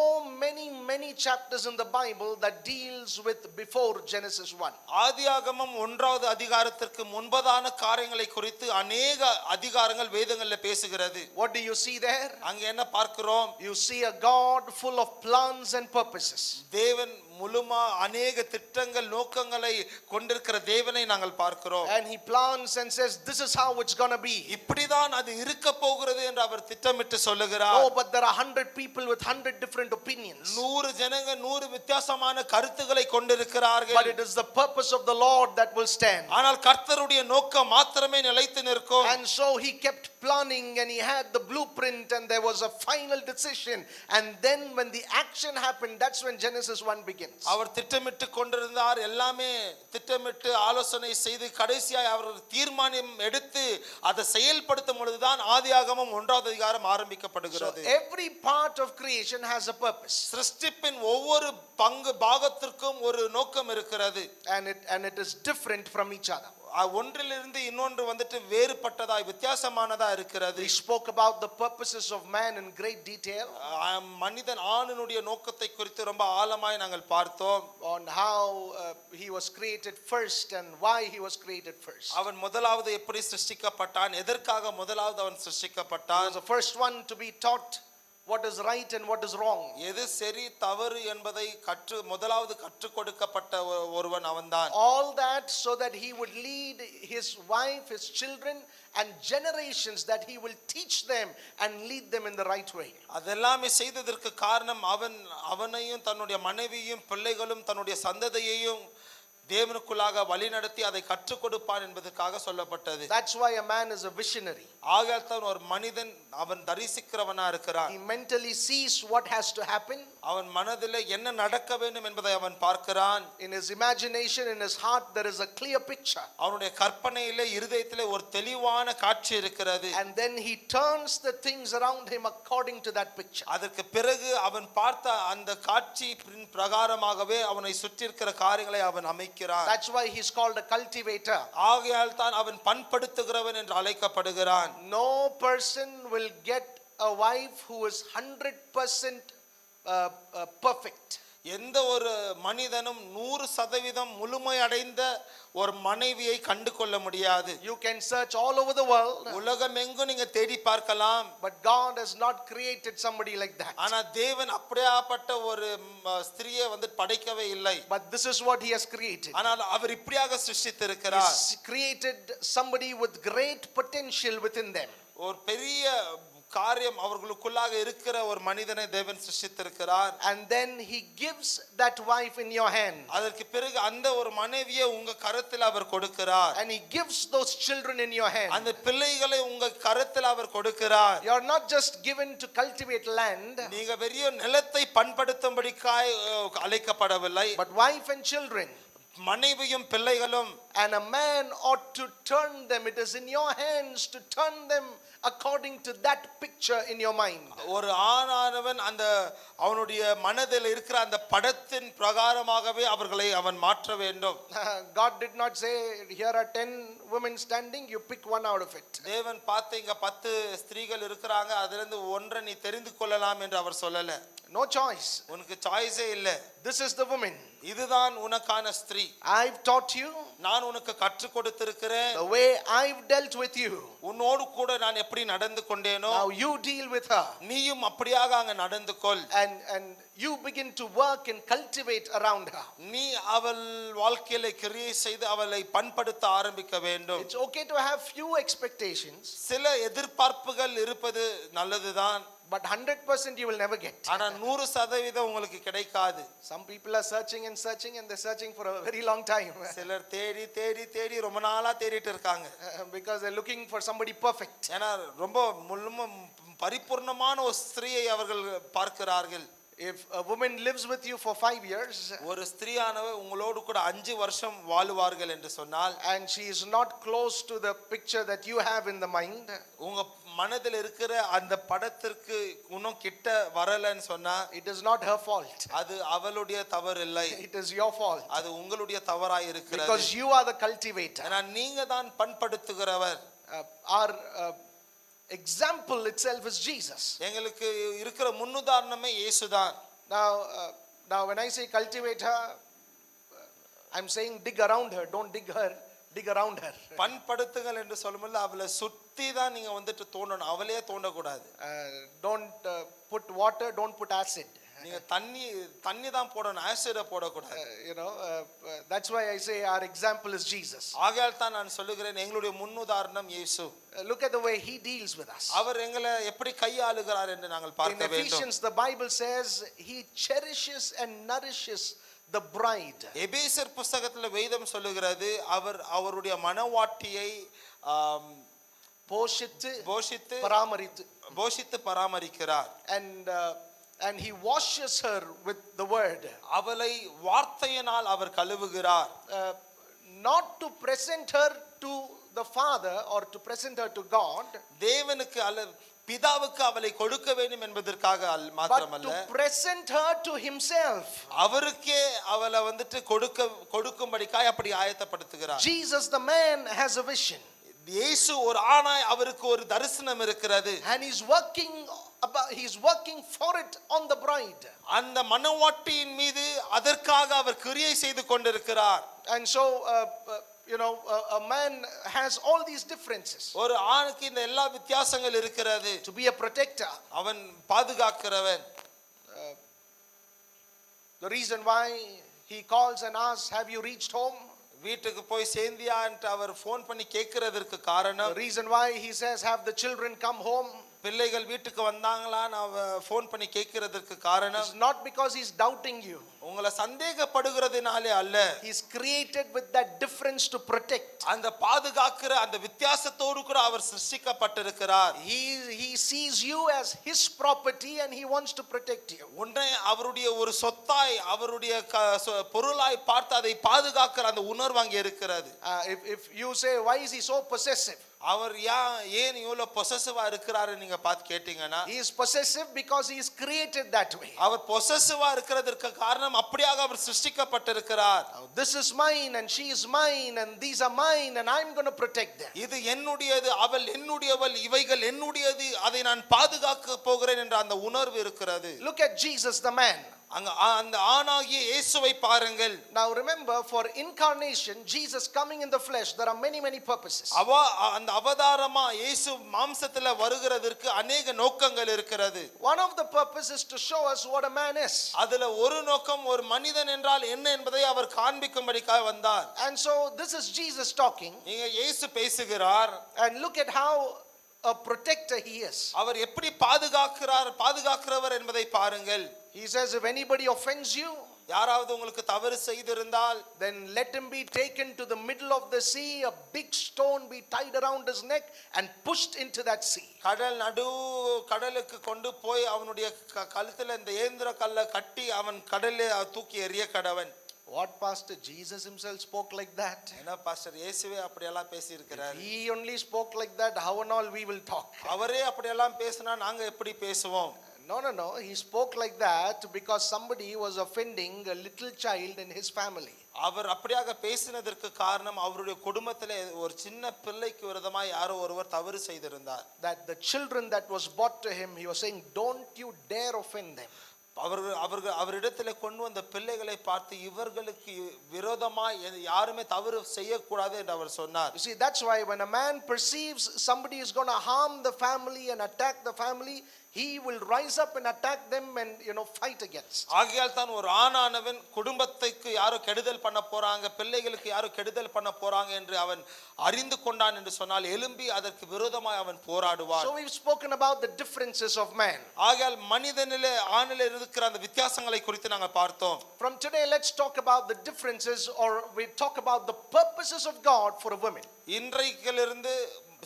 many chapters in the Bible that deals with before Genesis 1. ஆதியாகமம் 1வது அதிகாரத்திற்கு முன்பதான காரியங்களை குறித்து அநேக அதிகாரங்கள் வேதங்கள்ல பேசுகிறது. What do you see there? அங்க என்ன பார்க்கிறோம்? You see a God full of plans and purposes. தேவன் முழுமா அநேக திட்டங்கள் நோக்கங்களை கொண்டிருக்கிற தேவனை நாங்கள் பார்க்கிறோம். And he plans and says this is how it's going to be. இப்படிதான் அது இருக்க போகிறது என்று அவர் திட்டமிட்டு சொல்லுகிறார். Oh, but there are 100 people with 100 different opinions. 100 ஜனங்க 100 வித்தியாசமான கருத்துக்களை கொண்டிருக்கிறார்கள். But it is the purpose of the Lord that will stand. ஆனால் கர்த்தருடைய நோக்கம் மாத்திரமே நிலைத்து நிற்கும். And so he kept planning and he had the blueprint and there was a final decision, and then when the action happened, that's when Genesis 1 begins. அவர் திட்டமிட்டு கொண்டிருந்தார், எல்லாமே திட்டமிட்டு ஆலோசனை செய்து கடைசியாக அவர் தீர்மானம் எடுத்து அதை செயல்படுத்தும் பொழுதுதான் ஆதியாகமம் 1வது அதிகாரம் ஆரம்பிக்கப்படுகிறது. So every part of creation has a purpose. சிருஷ்டிப்பின் ஒவ்வொரு பாகத்திற்கும் ஒரு நோக்கம் இருக்கிறது. And it is different from each other. ஒன்றிலிருந்து இன்னொன்று வந்துட்டு வேறுபட்டதாய் வித்தியாசமானதா இருக்கிறது. We spoke about the purposes of man in great detail. மனிதன் ஆணினுடைய நோக்கத்தை குறித்து ரொம்ப ஆழமாய் நாங்கள் பார்த்தோம். On how he was created first and why he was created first. அவன் முதலாவது எப்படி சிருஷ்டிக்கப்பட்டான், எதற்காக முதலாவது அவன் சிருஷ்டிக்கப்பட்டான். He was the first one to be taught what is right and what is wrong. எது சரி தவறு என்பதை முதலாவது கற்றுக் கொடுக்கப்பட்ட ஒருவன் அவன்தான். All that so that he would lead his wife, his children and generations, that he will teach them and lead them in the right way. அதெல்லாமே செய்ததற்கு காரணம் அவனையும் தன்னுடைய மனைவியையும் பிள்ளைகளும் தன்னுடைய சந்ததியையும் தேவனுக்குள்ளாக வழி நடத்தி அதை கற்றுக் கொடுப்பான் என்பதற்காக சொல்லப்பட்டது. That's why a man is a visionary. ஆகையால் தான் ஒரு மனிதன் அவன் தரிசிக்கிறவனா இருக்கிறான். He mentally sees what has to happen. அவன் மனதிலே என்ன நடக்க வேண்டும் என்பதை அவன் பார்க்கிறான். In his imagination, in his heart, there is a clear picture. அவனுடைய கற்பனையிலே இருதயத்திலே ஒரு தெளிவான காட்சி இருக்கிறது. And then he turns the things around him according to that picture. அதற்கு பிறகு அவன் பார்த்த அந்த காட்சி பிரகாரமாகவே அவனை சுற்றி இருக்கிற காரியங்களை அவன் அமைக்கிறான். That's why he's called a cultivator. ஆகையால் தான் அவன் பண்படுத்துகிறவன் என்று அழைக்கப்படுகிறான். No person will get a wife who is 100% perfect. எந்த ஒரு மனிதனும் 100% முழுமை அடைந்த ஒரு மனைவியை கண்டு கொள்ள முடியாது. You can search all over the world, உலகமெங்கும் நீங்க தேடி பார்க்கலாம். but God has not created somebody like that. ஆனா தேவன் அப்படியாப்பட்ட ஒரு ஸ்திரியை படைக்கவே இல்லை. But this is what he has created. ஆனால் அவர் இப்படியாக சிருஷ்டித்திருக்கிறார். He's created somebody with great potential within them. ஒரு பெரிய காரியம் அவர்களுக்குள்ளாக இருக்கிற ஒரு மனிதனை தேவன் சிருஷ்டித்திருக்கிறார். And then he gives that wife in your hand. அதற்கு பிறகு அந்த ஒரு மனைவியை உங்க கரத்தில் அவர் கொடுக்கிறார். And he gives those children in your hand. அந்த பிள்ளைகளை உங்க கரத்தில் அவர் கொடுக்கிறார். You are not just given to cultivate land, நீங்க பெரிய நிலத்தை பண்படுத்தும்படிக்காய் அழைக்கப்படவில்லை. but wife and children. மனைவியும் பிள்ளைகளும். And a man ought to turn them. It is in your hands to turn them according to that picture in your mind. ஒரு ஆணானவன் அந்த அவனுடைய மனதில் இருக்கிற அந்த படத்தின் பிரகாரமாகவே அவர்களை அவன் மாற்ற வேண்டும். God did not say here are 10 women standing, you pick one out of it. தேவன் பார்த்து இங்க 10 ஸ்திரீகள் இருக்கிறாங்க, அதிலிருந்து ஒன்றை நீ தெரிந்து கொள்ளலாம் என்று அவர் சொல்லல. No choice. உனக்கு சாய்ஸே இல்ல. This is the woman. இதுதான் உனக்கான ஸ்திரீ. I've taught you. நான் உனக்கு கற்றுக் கொடுத்திருக்கிறேன். The way I've dealt with you. உன்னோடு கூட நான் எப்படி நடந்து கொண்டேனோ Now you deal with her. நீயும் அப்படியாக அங்க நடந்து கொள். And you begin to work and cultivate around her. நீ அவள் வாழ்க்கையில கிரியை செய்து அவளை பண்படுத்த ஆரம்பிக்க வேண்டும். It's okay to have few expectations. சில எதிர்பார்ப்புகள் இருப்பது நல்லதுதான். But 100% you will never get. ஆனா 100% உங்களுக்கு கிடைக்காது. Some people are searching and searching and they're searching for a very long time. சிலர் தேடி தேடி தேடி ரொம்ப நாளா தேடிட்டு இருக்காங்க. Because they're looking for somebody perfect. ஏன்னா ரொம்ப பரிபூர்ணமான ஒரு ஸ்திரீயை அவர்கள் பார்க்கிறார்கள். If a woman lives with you for 5 years, ஒரு ஸ்திரீயானவ உங்களோடு கூட 5 வருஷம் வாழுவார்கள் என்று சொன்னால், and she is not close to the picture that you have in the mind, உங்க மனதில் இருக்கிற அந்த படத்திற்கு இன்னும் கிட்ட வரலன்னு சொன்னா, it is not her fault. அது அவளுடைய தவறு இல்லை. It is your fault. அது உங்களுடைய தவறாய் இருக்கிறது. Because you are the cultivator. ஏன்னா நீங்க தான் பண்படுத்துகிறவர். Our example itself is Jesus. எங்களுக்கு இருக்கிற முன்னுதாரணமே இயேசுதான். Now when I say cultivate her, I'm saying dig around her. Don't dig her, dig around her. பண்படுத்துங்கள் என்று சொல்லும்போது அவளை சுத்தி தான் நீங்க தோண்டணும், அவளையே தோண்டக்கூடாது. Don't put water, don't put acid. நீங்க தண்ணி தான் போடணும், ஆசிட போடக்கூடாது. That's why I say our example is Jesus. ஆகையால் தான் நான் சொல்லுகிறேன் எங்களுடைய முன்னுதாரணம் இயேசு. Look at the way he deals with us. அவர் எங்களை எப்படி கையாளுகிறார் என்று நாங்கள் பார்க்க வேண்டும். In வேண்டும். Ephesians the Bible says he cherishes and nourishes the bride. எபேசியர் புத்தகத்துல வேதம் சொல்லுகிறது அவர் அவருடைய மனவாட்டியை போஷித்து பராமரிக்கிறார். And he washes her with the word. அவளை வார்த்தையினால் அவர் கழுவுகிறார். Not to present her to the Father or to present her to God, தேவனுக்கு அல்ல பிதாவுக்கு அவளை கொடுக்க வேண்டும் என்பதற்காக மாத்திரமல்ல, but to present her to himself. அவருக்கே அவளை கொடுக்கும்படிக்காய் அப்படி ஆயத்தப்படுத்துகிறார். Jesus the man has a vision. இயேசு ஒரு ஆணாய் அவருக்கு ஒரு தரிசனம் இருக்கிறது. And he's working for it on the bride. அந்த மனவாட்டியின் மீது அதற்காக அவர் கிரியை செய்து கொண்டிருக்கிறார். And so a man has all these differences. ஒரு ஆணுக்கு இந்த எல்லா வித்தியாசங்கள் இருக்கிறது. To be a protector. அவன் பாதுகாக்கிறவன். The reason why he calls and asks, have you reached home? வீட்டுக்கு போய் சேர்ந்தியா என்று அவர் ஃபோன் பண்ணி கேட்கிறதற்கு காரணம், the reason why he says have the children come home, பிள்ளைகள் வீட்டுக்கு வந்தாங்களான்னு ஃபோன் பண்ணி கேட்கிறதுக்கு காரணம் It's not because he's doubting you. உங்களை சந்தேகப்படுகிறதுனாலே அல்ல. He's created with that difference to protect. அந்த பாதுகாக்கிற அந்த வித்தியாசத்தோடு கூட அவர் சிருஷ்டிக்கப்பட்டிருக்கிறார். He sees you as his property and he wants to protect you. உன்னை அவருடைய ஒரு சொத்தாய் அவருடைய பொருளாய் பார்த்து அதை பாதுகாக்கிற அந்த உணர்வு அங்கே இருக்கிறது. If you say, why is he so possessive? அவர் ஏன் இவ்வளவு பொசசிவா இருக்கிறாரு நீங்க பார்த்து கேட்டீங்கன்னா, he is possessive because he is created that way. அவர் பொசசிவா இருக்கிறதற்கு காரணம் அப்படியாக அவர் சிருஷ்டிக்கப்பட்டிருக்கிறார். This is mine and she is mine and these are mine and I'm going to protect them. இது என்னுடையது, அவள் என்னுடையவள், இவைகள் என்னுடையது, அதை நான் பாதுகாக்க போகிறேன் என்ற அந்த உணர்வு இருக்கிறது. Look at Jesus the man. அங்க அந்த ஆணாகிய இயேசுவை பாருங்கள். Now remember, for incarnation, Jesus coming in the flesh, there are many purposes. அந்த அவதாரமா இயேசு மாம்சத்துல வருகிறதற்கு अनेक நோக்கங்கள் இருக்கிறது. One of the purposes to show us what a man is. அதுல ஒரு நோக்கம் ஒரு மனிதன் என்றால் என்ன என்பதை அவர் காண்பிக்கும்படிக்காக வந்தார். And so this is Jesus talking. இங்க இயேசு பேசுகிறார். And look at how a protector he is. அவர் எப்படி பாதுகாக்கிறவர் என்பதை பாருங்கள். He says, if anybody offends you, யாராவது உங்களுக்கு தவறு செய்திருந்தால், then let him be taken to the middle of the sea, a big stone be tied around his neck and pushed into that sea. கடலுக்கு கொண்டு போய் அவனுடைய கழுத்துல இந்த ஏந்திர கல்லை கட்டி அவன் கடலில் தூக்கி எறிய கடவன். What pastor? Jesus himself spoke like that. என்ன பாஸ்டர் இயேசுவே அப்படி எல்லாம் பேசி இருக்கிறார். He only spoke like that, how and all we will talk. அவரே அப்படி எல்லாம் பேசினா நாங்க எப்படி பேசுவோம்? No. He spoke like that because somebody was offending a little child in his family. அவர் அப்படியாக பேசினதற்கு காரணம் அவருடைய குடும்பத்திலே ஒரு சின்ன பிள்ளைக்கு விரோதமாக யாரோ ஒருவர் தவறு செய்திருந்தார். That the children that was brought to him, he was saying, don't you dare offend them. அவரிடத்துல கொண்டு வந்த பிள்ளைகளை பார்த்து இவர்களுக்கு விரோதமாய் யாருமே தவறு செய்யக்கூடாது என்று அவர் சொன்னார். You see, that's why when a man perceives somebody is going to harm the family and attack the family, he will rise up and attack them and fight against. ஆகையால் தான் ஒரு ஆணானவன் குடும்பத்துக்கு யாரோ கெடுதல் பண்ண போறாங்க, பிள்ளைகளுக்கு யாரோ கெடுதல் பண்ண போறாங்க என்று அவன் அறிந்து கொண்டான் என்று சொன்னால் எழும்பி அதற்கு விரோதமாய் அவன் போராடுவான். So we've spoken about the differences of man. ஆகையால் மனிதனிலே ஆணிலே இருக்கிற அந்த வித்தியாசங்களை குறித்து நாங்க பார்த்தோம். From today let's talk about the differences, or we talk about the purposes of God for a woman. இன்றைக்கிலிருந்து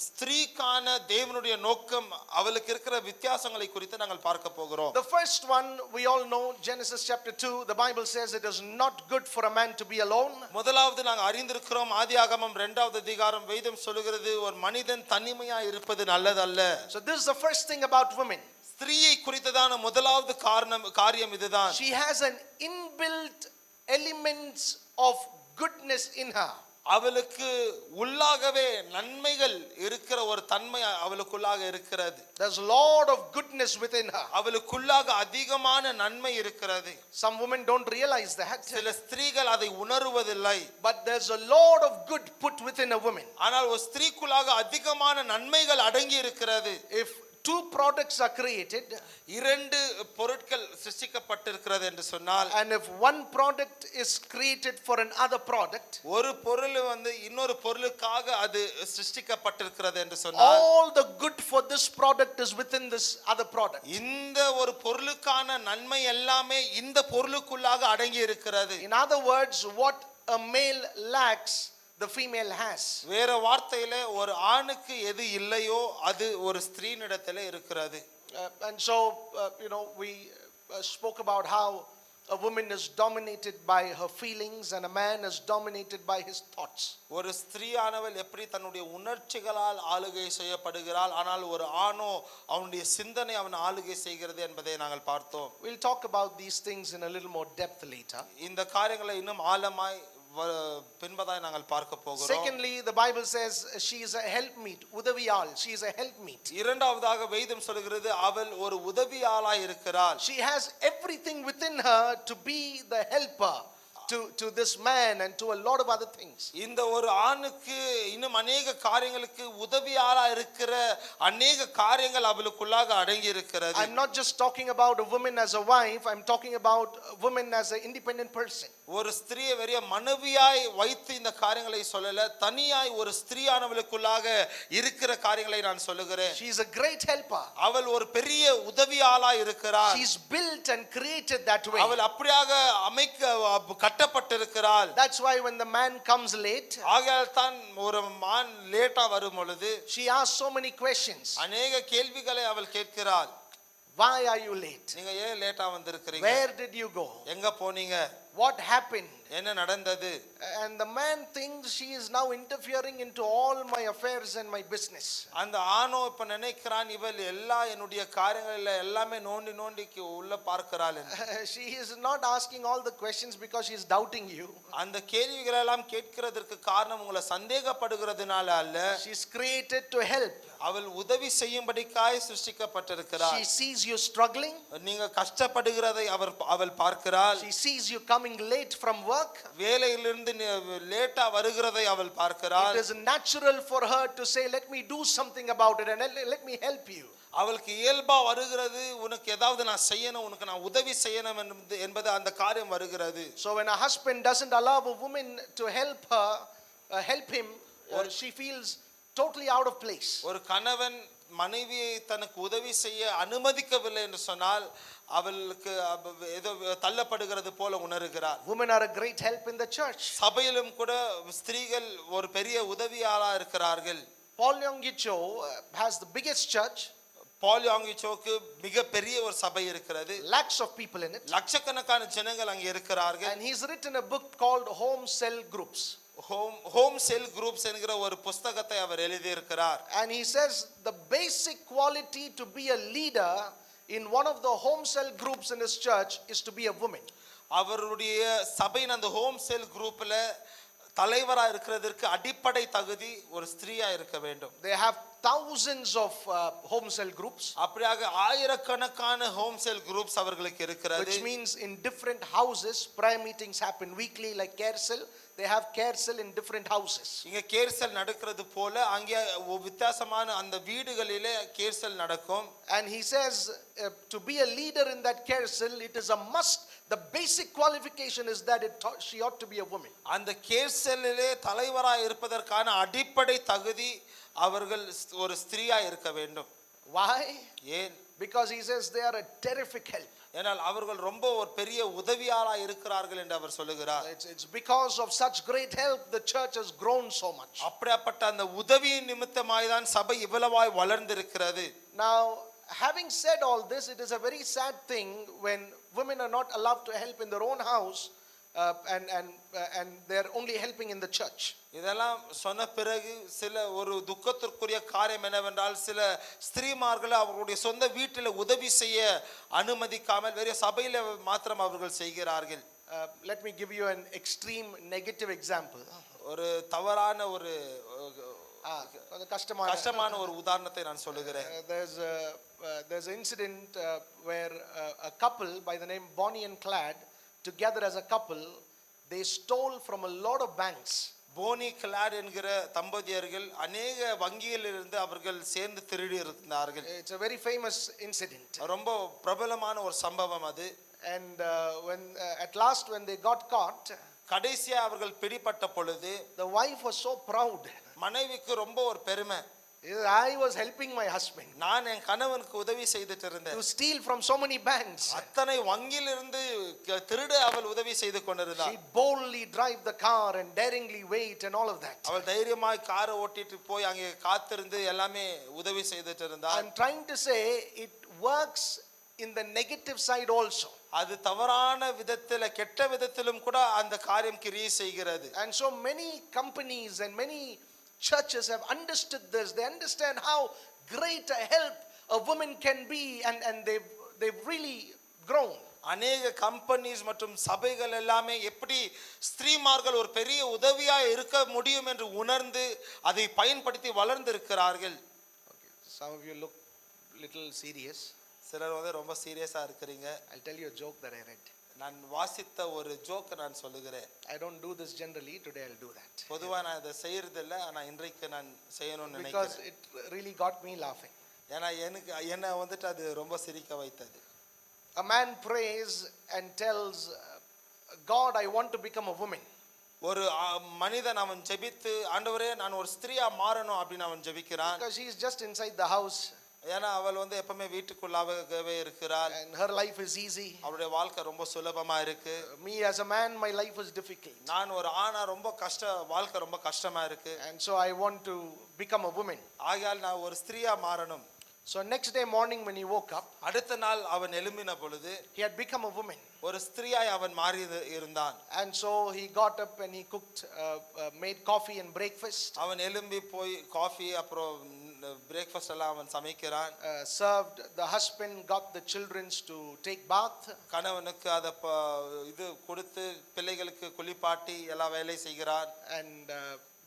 ஸ்திரீக்கான தேவனுடைய நோக்கம் அவளுக்கு இருக்கிற வித்தியாசங்களை குறித்து நாங்கள் பார்க்க போகிறோம். The first one we all know, Genesis chapter 2, the Bible says it is not good for a man to be alone. முதலாவது நாங்கள் அறிந்திருக்கிறோம், ஆதியாகமம் 2வது அதிகாரம் வேதம் சொல்கிறது ஒரு மனிதன் தனிமையா இருப்பது நல்லதல்ல. So this is the first thing about women. ஸ்திரீயை குறித்ததான முதலாவது காரியம் இதுதான். She has an inbuilt elements of goodness in her. அவளுக்கு உள்ளாகவே நன்மைகள் இருக்கிற ஒரு தன்மை அவளுக்குள்ளாக இருக்கிறது. There's a lot of goodness within her. அவளுக்குள்ளாக அதிகமான நன்மை இருக்கிறது. Some women don't realize that. சில ஸ்திரீகள் அதை உணர்வதில்லை. But there's a lot of good put within a woman. ஆனால் ஒரு ஸ்திரீக்குள்ளாக அதிகமான நன்மைகள் அடங்கி இருக்கிறது. If two products are created, இரண்டு பொருட்கள் சிருஷ்டிக்கப்பட்டிருக்கிறது என்று சொன்னால், and if one product is created for another product, ஒரு பொருள் இன்னொரு பொருளுக்காக அது சிருஷ்டிக்கப்பட்டிருக்கிறது என்று சொன்னால், all the good for this product is within this other product. இந்த ஒரு பொருளுக்கான நன்மை எல்லாமே இந்த பொருளுக்குள்ளாக அடங்கி இருக்கிறது. In other words, what a male lacks, the female has. வேற வார்த்தையிலே ஒரு ஆணுக்கு எது இல்லையோ அது ஒரு ஸ்திரீனிடத்திலே இருக்கிறது. And so we spoke about how a woman is dominated by her feelings and a man is dominated by his thoughts. ஒரு ஸ்திரீயானவள் எப்படி தன்னுடைய உணர்ச்சிகளால் ஆளுகை செய்யப்படுகிறாள், ஆனால் ஒரு ஆணோ அவனுடைய சிந்தனை அவன் ஆளுகை செய்கிறது என்பதை நாங்கள் பார்த்தோம். We'll talk about these things in a little more depth later. இந்த காரியங்களை இன்னும் ஆழமாய் பின்பதாய் நாங்கள் பார்க்க போகிறோம். Secondly, the Bible says she is a helpmeet, udaviyal. She is a helpmeet. இரண்டாவதாக வேதம் சொல்கிறது அவள் ஒரு உதவியாளாய் இருக்கிறாள். She has everything within her to be the helper. to this man and to a lot of other things. இந்த ஒரு ஆணுக்கு இன்னும் அநேக காரியங்களுக்கு உதவியாளா இருக்கிற அநேக காரியங்கள் அவளுக்குள்ளாக அடங்கி இருக்கிறது. I'm not just talking about a woman as a wife, I'm talking about a woman as an independent person. ஒரு ஸ்திரியை வெறிய மனைவியாய் வைத்து இந்த காரியங்களை சொல்லல, தனியாய் ஒரு ஸ்திரியானவளுக்குள்ளாக இருக்கிற காரியங்களை நான் சொல்லுகிறேன். She is a great helper. அவள் ஒரு பெரிய உதவியாளா இருக்கிறார். She is built and created that way. அவள் அப்படியாக கட்டப்பட்டிருக்கிறாள். That's why when the man comes late, ஆகையால் தான் ஒரு மான் லேட்டா வரும் பொழுது she asks so many questions. அநேக கேள்விகளை அவள் கேட்கிறாள். Why are you late? நீங்க ஏன் லேட்டா வந்திருக்கிறீங்க? Where did you go? எங்க போனீங்க? What happened? என்ன நடந்தது? And the man thinks she is now interfering into all my affairs and my business. அந்த ஆணோ இப்ப நினைக்கிறான், இவள் எல்லா என்னுடைய காரியங்களில எல்லாமே நோண்டி நோண்டிக்கு உள்ள பார்க்கிறாள். She is not asking all the questions because she is doubting you. அந்த கேள்விகள் எல்லாம் கேட்கிறதற்கு காரணம் உங்களை சந்தேகப்படுகிறதுனால அல்ல. She is created to help. அவள் உதவி செய்யும்படிக்காய் சிருஷ்டிக்கப்பட்டிருக்கிறாள். She sees you struggling. நீங்க கஷ்டப்படுகிறதை அவள் பார்க்கிறாள். She sees you coming late from work. வேலையிலிருந்து லேட்டா வருகிறதை அவள் பார்க்கிறாள். It is natural for her to say, let me do something about it and let me help you. அவளுக்கு இயல்பா வருகிறது, உனக்கு ஏதாவது நான் செய்யணும், உனக்கு நான் உதவி செய்யணும் என்பது அந்த காரியம் வருகிறது. So when a husband doesn't allow a woman to help him, she feels totally out of place. ஒரு கணவன் மனைவியை தனக்கு உதவி செய்ய அனுமதிக்கவில்லை என்று சொன்னால் அவளுக்கு ஏதோ தள்ளப்படுகிறது போல உணர்கிறார். Women are a great help in the church. சபையிலும் கூட ஸ்திரீகள் ஒரு பெரிய உதவியாளா இருக்கிறார்கள். Paul Yonggi-cho has the biggest church. பால் யாங்கிச்சோக்கு மிக பெரிய ஒரு சபை இருக்கிறது. Lakhs of people in it. லட்சக்கணக்கான ஜனங்கள் அங்கே இருக்கிறார்கள். And he's written a book called Home Cell Groups. Home cell groups என்கிற ஒரு புத்தகத்தை அவர் எழுதி இருக்கிறார். And he says the basic quality to be a leader in one of the home cell groups in his church is to be a woman. அவருடைய சபையின் அந்த home செல் குரூப்ல தலைவரா இருக்கிறதற்கு அடிப்படை தகுதி ஒரு ஸ்திரீயா இருக்க வேண்டும். They have thousands of home cell groups. அப்படியாக ஆயிரக்கணக்கான ஹோம் செல் குரூப்ஸ் அவர்களுக்கு இருக்கிறது. Which means in different houses prayer meetings happen weekly like care cell. They have care cell in different houses. இங்க கேர் செல் நடக்கிறது போல அங்கே வித்தியாசமான அந்த வீடுகளிலே கேர் செல் நடக்கும். And he says to be a leader in that care cell it is a must. The basic qualification is that she ought to be a woman. அந்த care செல்லிலே தலைவராய் இருப்பதற்கான அடிப்படை தகுதி அவர்கள் ஒரு ஸ்திரீயா இருக்க வேண்டும். Why? ஏன்? Because he says they are a terrific help. ஏனால் அவர்கள் ரொம்ப ஒரு பெரிய உதவியாளா இருக்கிறார்கள் என்று அவர் சொல்லுகிறார். It's because of such great help the church has grown so much. அப்படிப்பட்ட அந்த உதவியின் நிமித்தமாய் தான் சபை இவ்வளவாய் வளர்ந்திருக்கிறது. Now having said all this, it is a very sad thing when women are not allowed to help in their own house and they're only helping in the church. இதெல்லாம் சொன்ன பிறகு சில ஒரு துக்கத்திற்குரிய காரியம் என்னவென்றால் சில ஸ்திரீமார்கள் அவர்களுடைய சொந்த வீட்டில் உதவி செய்ய அனுமதிக்காமல் வேற சபையில மாத்திரம் அவர்கள் செய்கிறார்கள். Let me give you an extreme negative example. ஒரு தவறான ஒரு கஷ்டமான ஒரு உதாரணத்தை நான் சொல்லுகிறேன். There's an incident where a couple by the name Bonnie and Clyde together as a couple they stole from a lot of banks. Bonnie Clyde என்கிற தம்பதியர்கள் அநேக வங்கியிலிருந்து அவர்கள் சேர்ந்து திருடி இருந்தார்கள். It's a very famous incident. ரொம்ப பிரபலமான ஒரு சம்பவம் அது. And when at last when they got caught, கடைசியா அவர்கள் பிடிபட்ட பொழுது the wife was so proud. மனைவிக்கு ரொம்ப ஒரு பெருமை. I was helping my husband. நான் என் கணவனுக்கு உதவி செய்துட்டு இருந்தேன். To steal from so many banks. அத்தனை வங்கியிலிருந்து திருட அவள் உதவி செய்து கொண்டிருந்தாள். She boldly drive the car and daringly wait and all of that. அவள் தைரியமாய் காரை ஓட்டிட்டு போய் அங்கே காத்திருந்து எல்லாமே உதவி செய்துட்டு இருந்தாள். I'm trying to say it works in the negative side also. அது தவறான விதத்தில கெட்ட விதத்திலும் கூட அந்த காரியம் கிரியை செய்கிறது. And so many companies and many churches have understood this. They understand how great a help a woman can be and they've really grown. அநேக கம்பெனிஸ் மற்றும் சபைகள் எல்லாமே எப்படி ஸ்திரீமார்கள் ஒரு பெரிய உதவியா இருக்க முடியும் என்று உணர்ந்து அதை பயன்படுத்தி வளர்ந்திருக்கிறார்கள். Some of you look little serious. சிலர் ரொம்ப சீரியஸா இருக்கிறீங்க. I'll tell you a joke that I read. நான் வாசித்த ஒரு ஜோக் நான் சொல்லுகிறேன். I don't do this generally. Today I'll do that. பொதுவா நான் இதை செய்யறது இல்ல, ஆனா இன்றைக்கு நான் செய்யணும்னு Because நினைக்கிறேன். it really got me laughing. ஏன்னா என்ன வந்துட்டு அது ரொம்ப சிரிக்க வைத்தது. A man prays and tells God, I want to become a woman. ஒரு மனிதன் அவன் ஜெபித்து, ஆண்டவரே நான் ஒரு ஸ்திரியா மாறணும் அப்படின்னு அவன் ஜெபிக்கிறான். Because she is just inside the house. ஏன்னா அவள் வந்து எப்பவுமே வீட்டுக்குள்ளாகவே இருக்கிறாள். And her life is easy. அவளுடைய வாழ்க்கை ரொம்ப சுலபமா இருக்கு. Me as a man, my life is difficult. நான் ஒரு ஆணா வாழ்க்கை ரொம்ப கஷ்டமா இருக்கு. And so I want to become a woman. ஆகையால் நான் ஒரு ஸ்திரியா மாறணும். So next day morning when he woke up, அடுத்த நாள் அவன் எழும்பின பொழுது he had become a woman. ஒரு ஸ்திரியாய் அவன் மாறி இருந்தான். And so he got up and he cooked, made coffee and breakfast. அவன் எழும்பி போய் காஃபி அப்புறம் பிரேக்ஃபாஸ்ட் எல்லாம் அவன் சமைக்கிறான். Served the husband, got the children to take bath. கணவனுக்கு அதை இது கொடுத்து பிள்ளைகளுக்கு குளிப்பாட்டி எல்லா வேலையும் செய்கிறான். And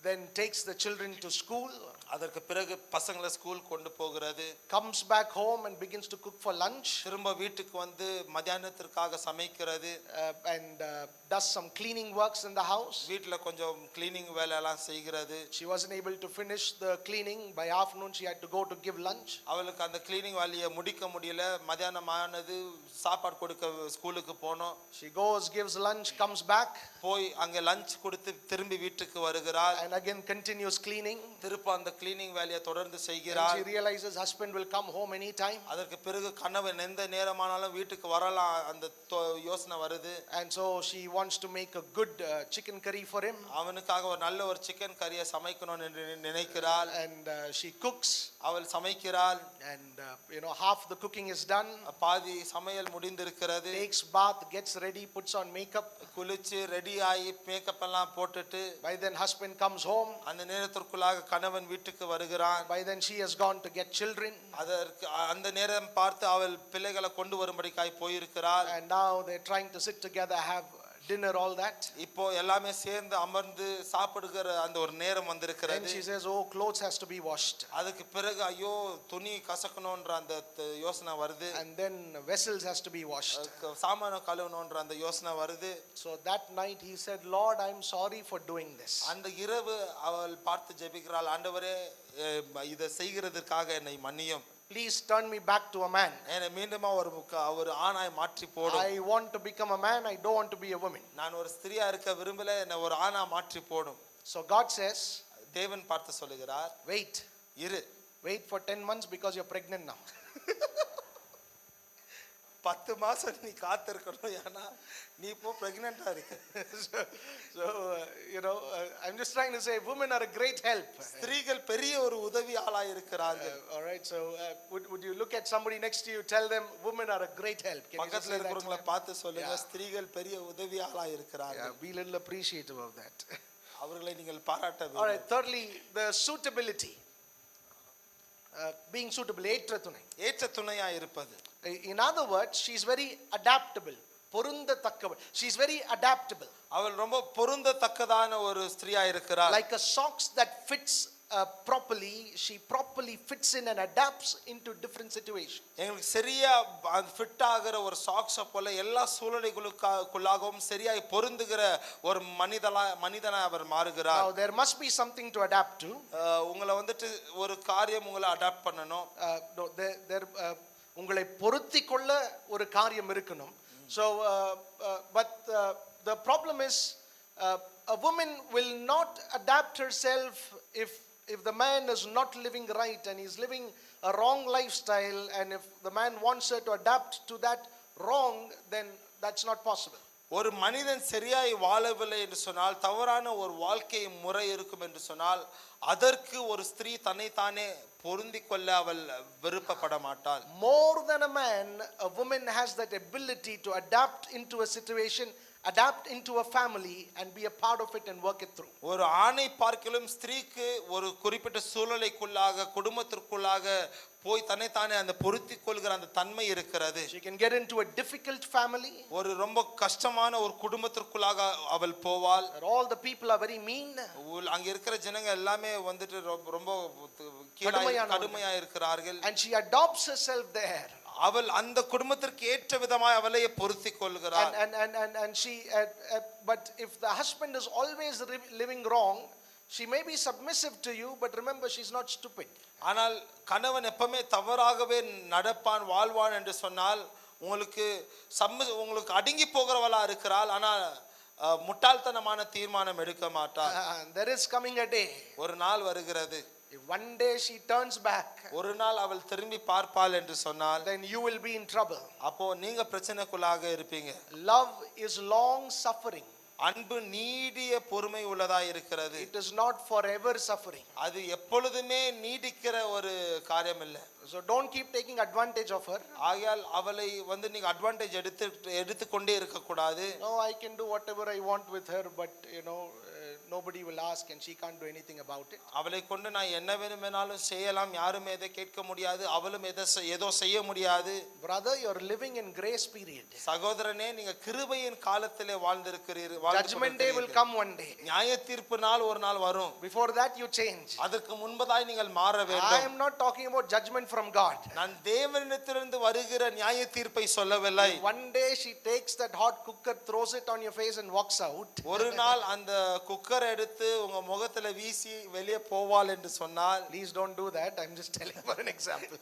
then takes the children to school. அதற்கு பிறகு பசங்களை ஸ்கூல் கொண்டு போகிறது. Comes back home and begins to cook for lunch. திரும்ப வீட்டுக்கு வந்து மத்தியானத்திற்காக சமைக்கிறது. And does some cleaning works in the house. வீட்ல கொஞ்சம் கிளீனிங் வேலை எல்லாம் செய்கிறது. She wasn't able to finish the cleaning. By afternoon she had to go to give lunch. அவளுக்கு அந்த கிளீனிங் வேலையை முடிக்க முடியல. மத்தியானமானது சாப்பாடு கொடுக்க ஸ்கூலுக்கு போனோம். She goes, gives lunch, comes back. போய் அங்க லஞ்ச் கொடுத்து திரும்பி வீட்டுக்கு வருகிறாள். And again continues cleaning. திருப்ப அந்த கிளீனிங் வேலையை தொடர்ந்து And செய்கிறாள். she realizes husband will come home anytime. அதற்கு பிறகு கணவன் எந்த நேரமானாலும் வீட்டுக்கு வரலாம் அந்த யோசனை வருது. And so she wants to make a good chicken curry for him. அவனுக்காக ஒரு நல்ல ஒரு சிக்கன் கறியை சமைக்கணும் என்று நினைக்கிறாள். And she cooks. அவள் சமைக்கிறாள். And half the cooking is done. பாதி சமையல் முடிந்திருக்கிறது. Takes bath, gets ready, puts on makeup. குளிச்சு ரெடி ஆகி மேக்கப் எல்லாம் போட்டுட்டு By then husband comes home. அந்த நேரத்திற்குள்ளாக கணவன் வீட்டுக்கு வருகிறான். By then she has gone to get children. அதற்கு அந்த நேரம் பார்த்து அவள் பிள்ளைகளை கொண்டு வரும்படிக்காய் போயிருக்கிறாள். And now they're trying to sit together, have dinner, all that. இப்போ எல்லாமே சேர்ந்து அமர்ந்து சாப்பிடுகிற அந்த ஒரு நேரம் Then வந்திருக்கிறது. she says, oh, clothes has to be washed. அதுக்கு பிறகு ஐயோ துணி கசக்கணும்ன்ற அந்த யோசனை வருது. And then vessels has to be washed. சாமான கழுவணும்ன்ற அந்த யோசனை வருது. So that night he said, Lord, I'm sorry for doing this. அந்த இரவு அவள் பார்த்து ஜெபிக்கிறாள், ஆண்டவரே இதை செய்கிறதுக்காக என்னை மன்னியும். Please turn me back to a man. என்னை மீண்டுமா ஒரு ஆணாய் மாற்றி போடும். I want to become a man. I don't want to be a woman. நான் ஒரு ஸ்திரியா இருக்க விரும்பல, என்னை ஒரு ஆணா மாற்றி போடும். So God says, தேவன் பார்த்து சொல்லுகிறார், wait wait for 10 months because you're pregnant now. 10 மாசம் நீ காத்திருக்கணும், ஏன்னா நீ இப்போ பிரெக்னெண்டா இருக்க. So I'm just trying to say women are a great help. ஸ்திரீகள் பெரிய ஒரு உதவி ஆளா இருக்கிறார்கள். All right, so would you look at somebody next to you, tell them women are a great help. Can you just பக்கத்துல say that to இருக்கிறவங்கள them? பார்த்து சொல்லுங்க, ஸ்திரீகள் பெரிய உதவி ஆளா இருக்கிறார்கள். Be a little appreciative of that. அவர்களை நீங்கள் பாராட்ட All right, வேண்டும். thirdly, the suitability. Being suitable, ஏற்ற துணை. ஏற்ற துணையா இருப்பது. In other words, she is very adaptable. பொருந்தத்தக்கவள். She is very adaptable. அவள் ரொம்ப பொருந்தத்தக்கதான ஒரு ஸ்திரியா இருக்கிறாள். Like a socks that fits properly, she properly fits in and adapts into different situations. எங்களுக்கு சரியா ஃபிட் ஆகிற ஒரு சாக்ஸை போல எல்லா சூழ்நிலைகளுக்குள்ளாகவும் சரியாய் பொருந்துகிற ஒரு மனிதனா அவர் மாறுகிறார். Now there must be something to adapt to. உங்களை வந்துட்டு ஒரு காரியம் உங்களை அடாப்ட் பண்ணணும். உங்களை பொருத்திக் கொள்ள ஒரு காரியம் இருக்கணும். So but the problem is a woman will not adapt herself if the man is not living right and he's living a wrong lifestyle, and if the man wants her to adapt to that wrong, then that's not possible. ஒரு மனிதன் சரியாய் வாழவில்லை என்று சொன்னால், தவறான ஒரு வாழ்க்கை முறை இருக்கும் என்று சொன்னால், அதற்கு ஒரு ஸ்திரீ தன்னைத்தானே பொருந்திக் கொள்ள அவள் விருப்பப்பட மாட்டாள். More than a man, a woman has that ability to adapt into a situation, adapt into a family and be a part of it and work it through. ஒரு ஆணை பார்க்கலும் ஸ்திரீக்கு ஒரு குறிப்பிட்ட சூழலைக்குள்ளாக குடும்பத்திற்குள்ளாக போய் தன்னைத்தானே அந்த பொருத்திக் கொள்கிற அந்த தன்மை இருக்கிறது. She can get into a difficult family. ஒரு ரொம்ப கஷ்டமான ஒரு குடும்பத்திற்குள்ளாக அவள் போவாள். All the people are very mean. அங்க இருக்கிற ஜனங்க எல்லாமே வந்துட்டு ரொம்ப கடுமையா இருக்கிறார்கள். And she adopts herself there. அவள் அந்த குடும்பத்திற்கு ஏற்ற விதமாய் அவளை பொருத்திக் கொள்கிறாள். And she but if the husband is always living wrong, she may be submissive to you, but remember she's not stupid. ஆனால் கணவன் எப்பவுமே தவறாகவே நடப்பான் வாழ்வான் என்று சொன்னால் உங்களுக்கு அடங்கி போகிறவளா இருக்கிறாள். ஆனால் முட்டாள்தனமான தீர்மானம் எடுக்க மாட்டாள். There is coming a day, ஒரு நாள் வருகிறது, if one day she turns back, ஒரு நாள் அவள் திரும்பி பார்ப்பாள் என்று சொன்னால், then you will be in trouble. அப்போ நீங்க பிரச்சனைக்குள்ளாக இருப்பீங்க. Love is long suffering. அன்பு நீடிய பொறுமை உள்ளதா இருக்கிறது. It is not forever suffering. அது எப்பொழுதுமே நீடிக்கிற ஒரு காரியம் இல்லை. So don't keep taking advantage of her. ஆகையால் அவளை நீங்க அட்வான்டேஜ் எடுத்துக்கொண்டே இருக்க கூடாது. No, I can do whatever I want with her, but nobody will ask and she can't do anything about it. அவளை கொண்டு நான் என்ன வேணுமானாலும் செய்யலாம், யாரும் எதை கேட்க முடியாது, அவளும் ஏதோ செய்ய முடியாது. Brother, you are living in grace period. சகோதரனே, நீங்க கிருபையின் காலத்திலே வாழ்ந்திருக்கிறீர்கள். Judgment day will come one day. நியாய தீர்ப்பு நாள் ஒரு நாள் வரும். Before that you change. அதற்கு முன்பதாய் நீங்கள் மாற வேண்டும். I am not talking about judgment from God. நான் தேவனிடத்திலிருந்து வருகிற நியாய தீர்ப்பை சொல்லவில்லை. One day she takes that hot cooker, throws it on your face and walks out. ஒரு நாள் அந்த குக்கர் எடுத்து உங்க முகத்துல வீசி வெளியே போவாள் என்று சொன்னால், please don't do that. I'm just telling for an example.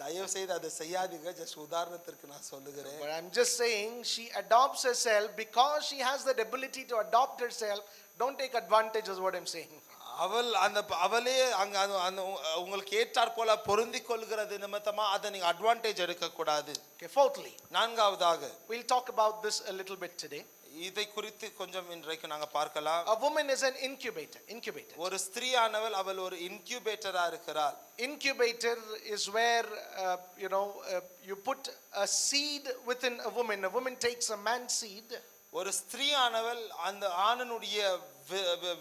தயவு செய்து அதை செய்யாதீங்க. ஜஸ்ட் உதாரணத்திற்கு நான் சொல்லுகிறேன். But I'm just saying she adopts herself because she has that ability to adopt herself. Don't take advantage is what I'm saying. அவளே உங்களுக்கு ஏற்றார் போல பொருந்திக் கொள்கிறது நிமித்தமா அதை நீங்க அட்வான்டேஜ் எடுக்க கூடாது. Okay, fourthly, நான்காவதாக we'll talk about this a little bit today. இதை குறித்து கொஞ்சம் இன்றைக்கு நாங்க பார்க்கலாம். A woman is an incubator. ஒரு ஸ்திரீயானவள் அவள் ஒரு இன்குபேட்டரா இருக்கிறாள். Incubator is where you put a seed within a woman. A woman takes a man's seed. ஒரு ஸ்திரீயானவள் அந்த ஆணனுடைய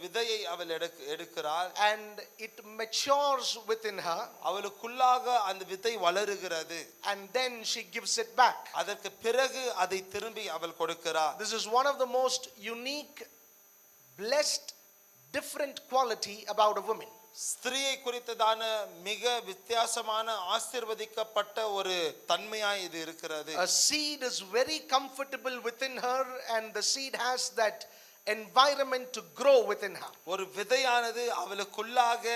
விதையை அவள் எடுக்கிறாள். And it matures within her. அவளுக்குள்ளாக அந்த விதை வளருகிறது. And then she gives it back. அதற்கு பிறகு அதை திரும்பி அவள் கொடுக்கிறாள். This is one of the most unique, blessed, different quality about a woman. ஸ்திரீயை குறித்ததான மிக வித்தியாசமான ஆசீர்வதிக்கப்பட்ட ஒரு தன்மையாய் இது இருக்கிறது. A seed is very comfortable within her and the seed has that environment to grow within her. ஒரு விதையானது அவளுக்குள்ளாக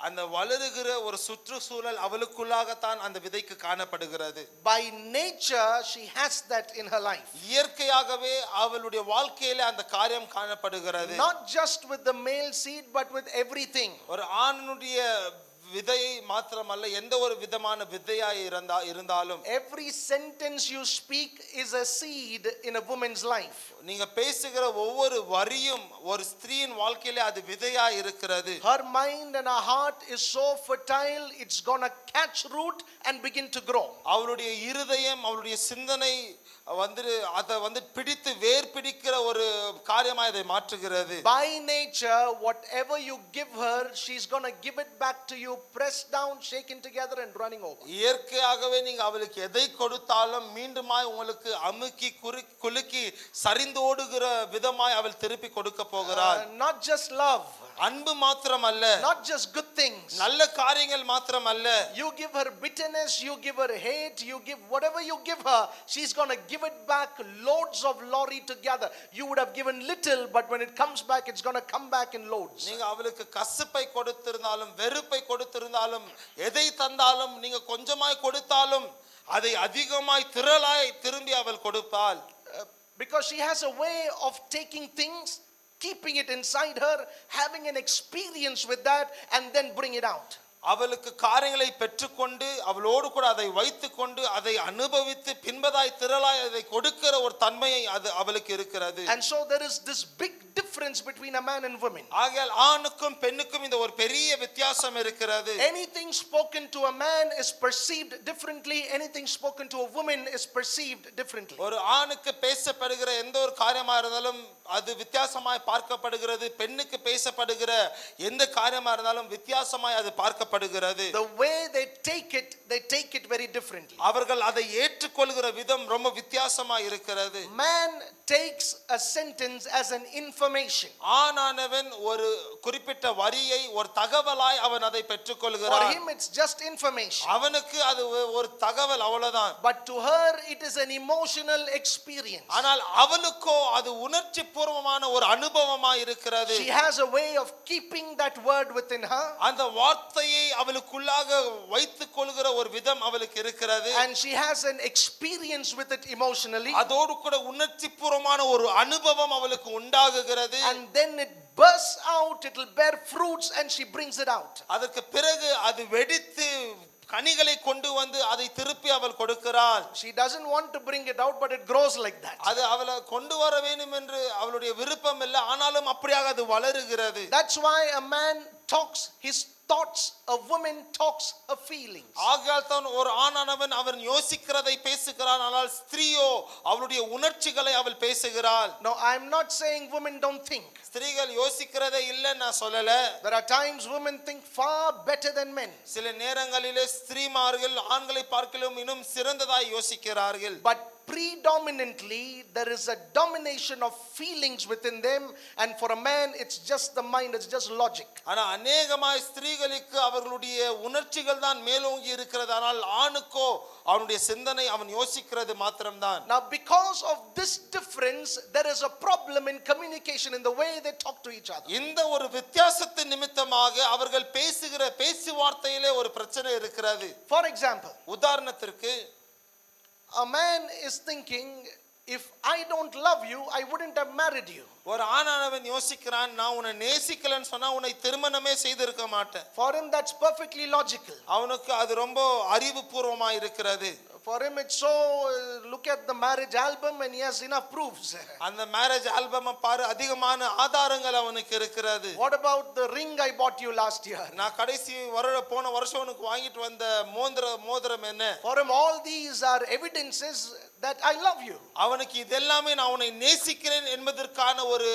அந்த வளருகிற ஒரு சுற்றுச்சூழல் அவளுக்குள்ளாகத்தான் அந்த விதைக்கு காணப்படுகிறது. By nature she has that in her life. இயற்கையாகவே அவளுடைய வாழ்க்கையில அந்த காரியம் காணப்படுகிறது. Not just with the male seed but with everything. ஒரு ஆணுடைய விதையை மாத்திரமல்ல, எந்த ஒரு விதமான விதையாய் இருந்தாலும் every sentence you speak is a seed in a woman's life. நீங்க பேசுகிற ஒவ்வொரு வரியும் ஒரு ஸ்திரீயின் வாழ்க்கையிலே அது விதையாய் இருக்கிறது. Her mind and her heart is so fertile, it's going to catch root and begin to grow. அவளுடைய இருதயம், அவளுடைய சிந்தனை அதை பிடித்து வேர் பிடிக்கிற ஒரு காரியமாய் இதை மாற்றுகிறது. By nature, whatever you give her, she's going to give it back to you, pressed down, shaken together and running over. இயற்கையாகவே நீங்க அவளுக்கு எதை கொடுத்தாலும் மீண்டுமாய் உங்களுக்கு அமுக்கி குலுக்கி சரிந்தோடுகிற விதமாய் அவள் திருப்பி கொடுக்க போகிறாள். Not just love, அன்பு மாத்திரமல்ல, not just good things, நல்ல காரியங்கள் மாத்திரமல்ல. you give her bitterness, you give her hate, you give whatever you give her, she's going to give it back loads of lorry together. You would have given little, but when it comes back it's going to come back in loads. நீங்க அவளுக்கு கசப்பை கொடுத்திருந்தாலும் வெறுப்பை கொடுத்திருந்தாலும் எதை தந்தாலும் நீங்க கொஞ்சமாய் கொடுத்தாலும் அதை அதிகமாய் திரளாய் திரும்பி அவள் கொடுப்பாள். Because she has a way of taking things, keeping it inside her, having an experience with that and then bring it out. அவளுக்கு காரியங்களை பெற்றுக்கொண்டு அவளோடு கூட அதை வைத்துக்கொண்டு அதை அனுபவித்து பின்பதாய் திரளாய் அதை கொடுக்கிற ஒரு தன்மையை அது அவளுக்கு இருக்கிறது. And so there is this big difference between a man and woman. ஆகையால் ஆணுக்கும் பெண்ணுக்கும் இந்த ஒரு பெரிய வித்தியாசம் இருக்கிறது. Anything spoken to a man is perceived differently, anything spoken to a woman is perceived differently. ஒரு ஆணுக்கு பேசப்படுகிற எந்த ஒரு காரியமா இருந்தாலும் அது வித்தியாசமாய் பார்க்கப்படுகிறது. பெண்ணுக்கு பேசப்படுகிற எந்த காரியமா இருந்தாலும் வித்தியாசமாய் அது பார்க்கப்படுகிறது. The way they take it very differently. அவர்கள் அதை ஏற்றுக்கொள்கிற விதம் ரொம்ப வித்தியாசமாய் இருக்கிறது. Man takes a sentence as an information. information. ஆணானவன் ஒரு குறிப்பிட்ட வரியை ஒரு தகவலாய் அவன் அதை For பெற்றுக்கொள்கிறான். him, it's just information. அவனுக்கு அது ஒரு தகவல் அவ்வளவுதான். But to her, it is an emotional experience. ஆனால் அவளுக்கோ அது உணர்ச்சி பூர்வமான ஒரு அனுபவமாய் இருக்கிறது. She has a way of keeping that word within her. அந்த வார்த்தையை அவளுக்குள்ளாக வைத்துக் கொள்கிற ஒரு விதம் அவளுக்கு இருக்கிறது. And she has an experience with it emotionally. அதோடு கூட உணர்ச்சி பூர்வமான ஒரு அனுபவம் அவளுக்கு உண்டாகுகிறது. And then it bursts out, it will bear fruits, and she brings it out. அதற்கு பிறகு அது வெடித்து கனிகளை கொண்டு வந்து அதை திருப்பி அவள் கொடுக்கிறாள். She doesn't want to bring it out, but it grows like that. அது அவளை கொண்டு வர வேண்டும் என்று அவளுடைய விருப்பம் இல்லை, ஆனாலும் அப்படியாக அது வளருகிறது. That's why a man talks his thoughts, a woman talks her feelings. ஆகையால் தான் ஒரு ஆணானவன் அவன் யோசிக்கிறதை பேசுகிறான், ஆனால் ஸ்திரீயோ அவளுடைய உணர்ச்சிகளை அவள் பேசுகிறாள். No, I'm not saying women don't think. ஸ்திரீகள் யோசிக்கிறதே இல்லை நான் சொல்லல. There are times women think far better than men. சில நேரங்களிலே ஸ்திரீமார்கள் ஆண்களை பார்க்கிலும் இன்னும் சிறந்ததாய் யோசிக்கிறார்கள். But predominantly there is a domination of feelings within them, and for a man it's just the mind, it's just logic. ஆனா அநேகமாய் ஸ்திரீகளுக்கு அவர்களுடைய உணர்ச்சிகள் தான் மேலோங்கி இருக்கிறது, ஆனால் ஆணுக்கோ அவனுடைய சிந்தனை அவன் யோசிக்கிறது மாத்திரம்தான். Now because of this difference, there is a problem in communication, in the way they talk to each other. இந்த ஒரு வித்தியாசத்தின் நிமித்தமாக அவர்கள் பேசுகிற பேச்சுவார்த்தையிலே ஒரு பிரச்சனை இருக்கிறது. For example, உதாரணத்திற்கு a man is thinking, if I don't love you, I wouldn't have married you. ஒரு ஆணானவன் யோசிக்கிறான், நான் உன்னை நேசிக்கலன்னு சொன்னா உன்னை திருமணமே செய்திருக்க மாட்டேன். For him that's perfectly logical. அவனுக்கு அது ரொம்ப அறிவுபூர்வமா இருக்கிறது. For him it's so, look at the marriage album and he has enough proofs. அந்த மேரேஜ் ஆல்பம் பாரு, அதிகமான ஆதாரங்கள் அவனுக்கு இருக்கிறது. What about the ring I bought you last year? நான் கடைசி போன வருஷம் உனக்கு வாங்கிட்டு வந்த மோதிரம் என்ன? For him all these are evidences that I love you. அவனுக்கு இதெல்லாமே நான் உன்னை நேசிக்கிறேன் என்பதற்கான ஒரு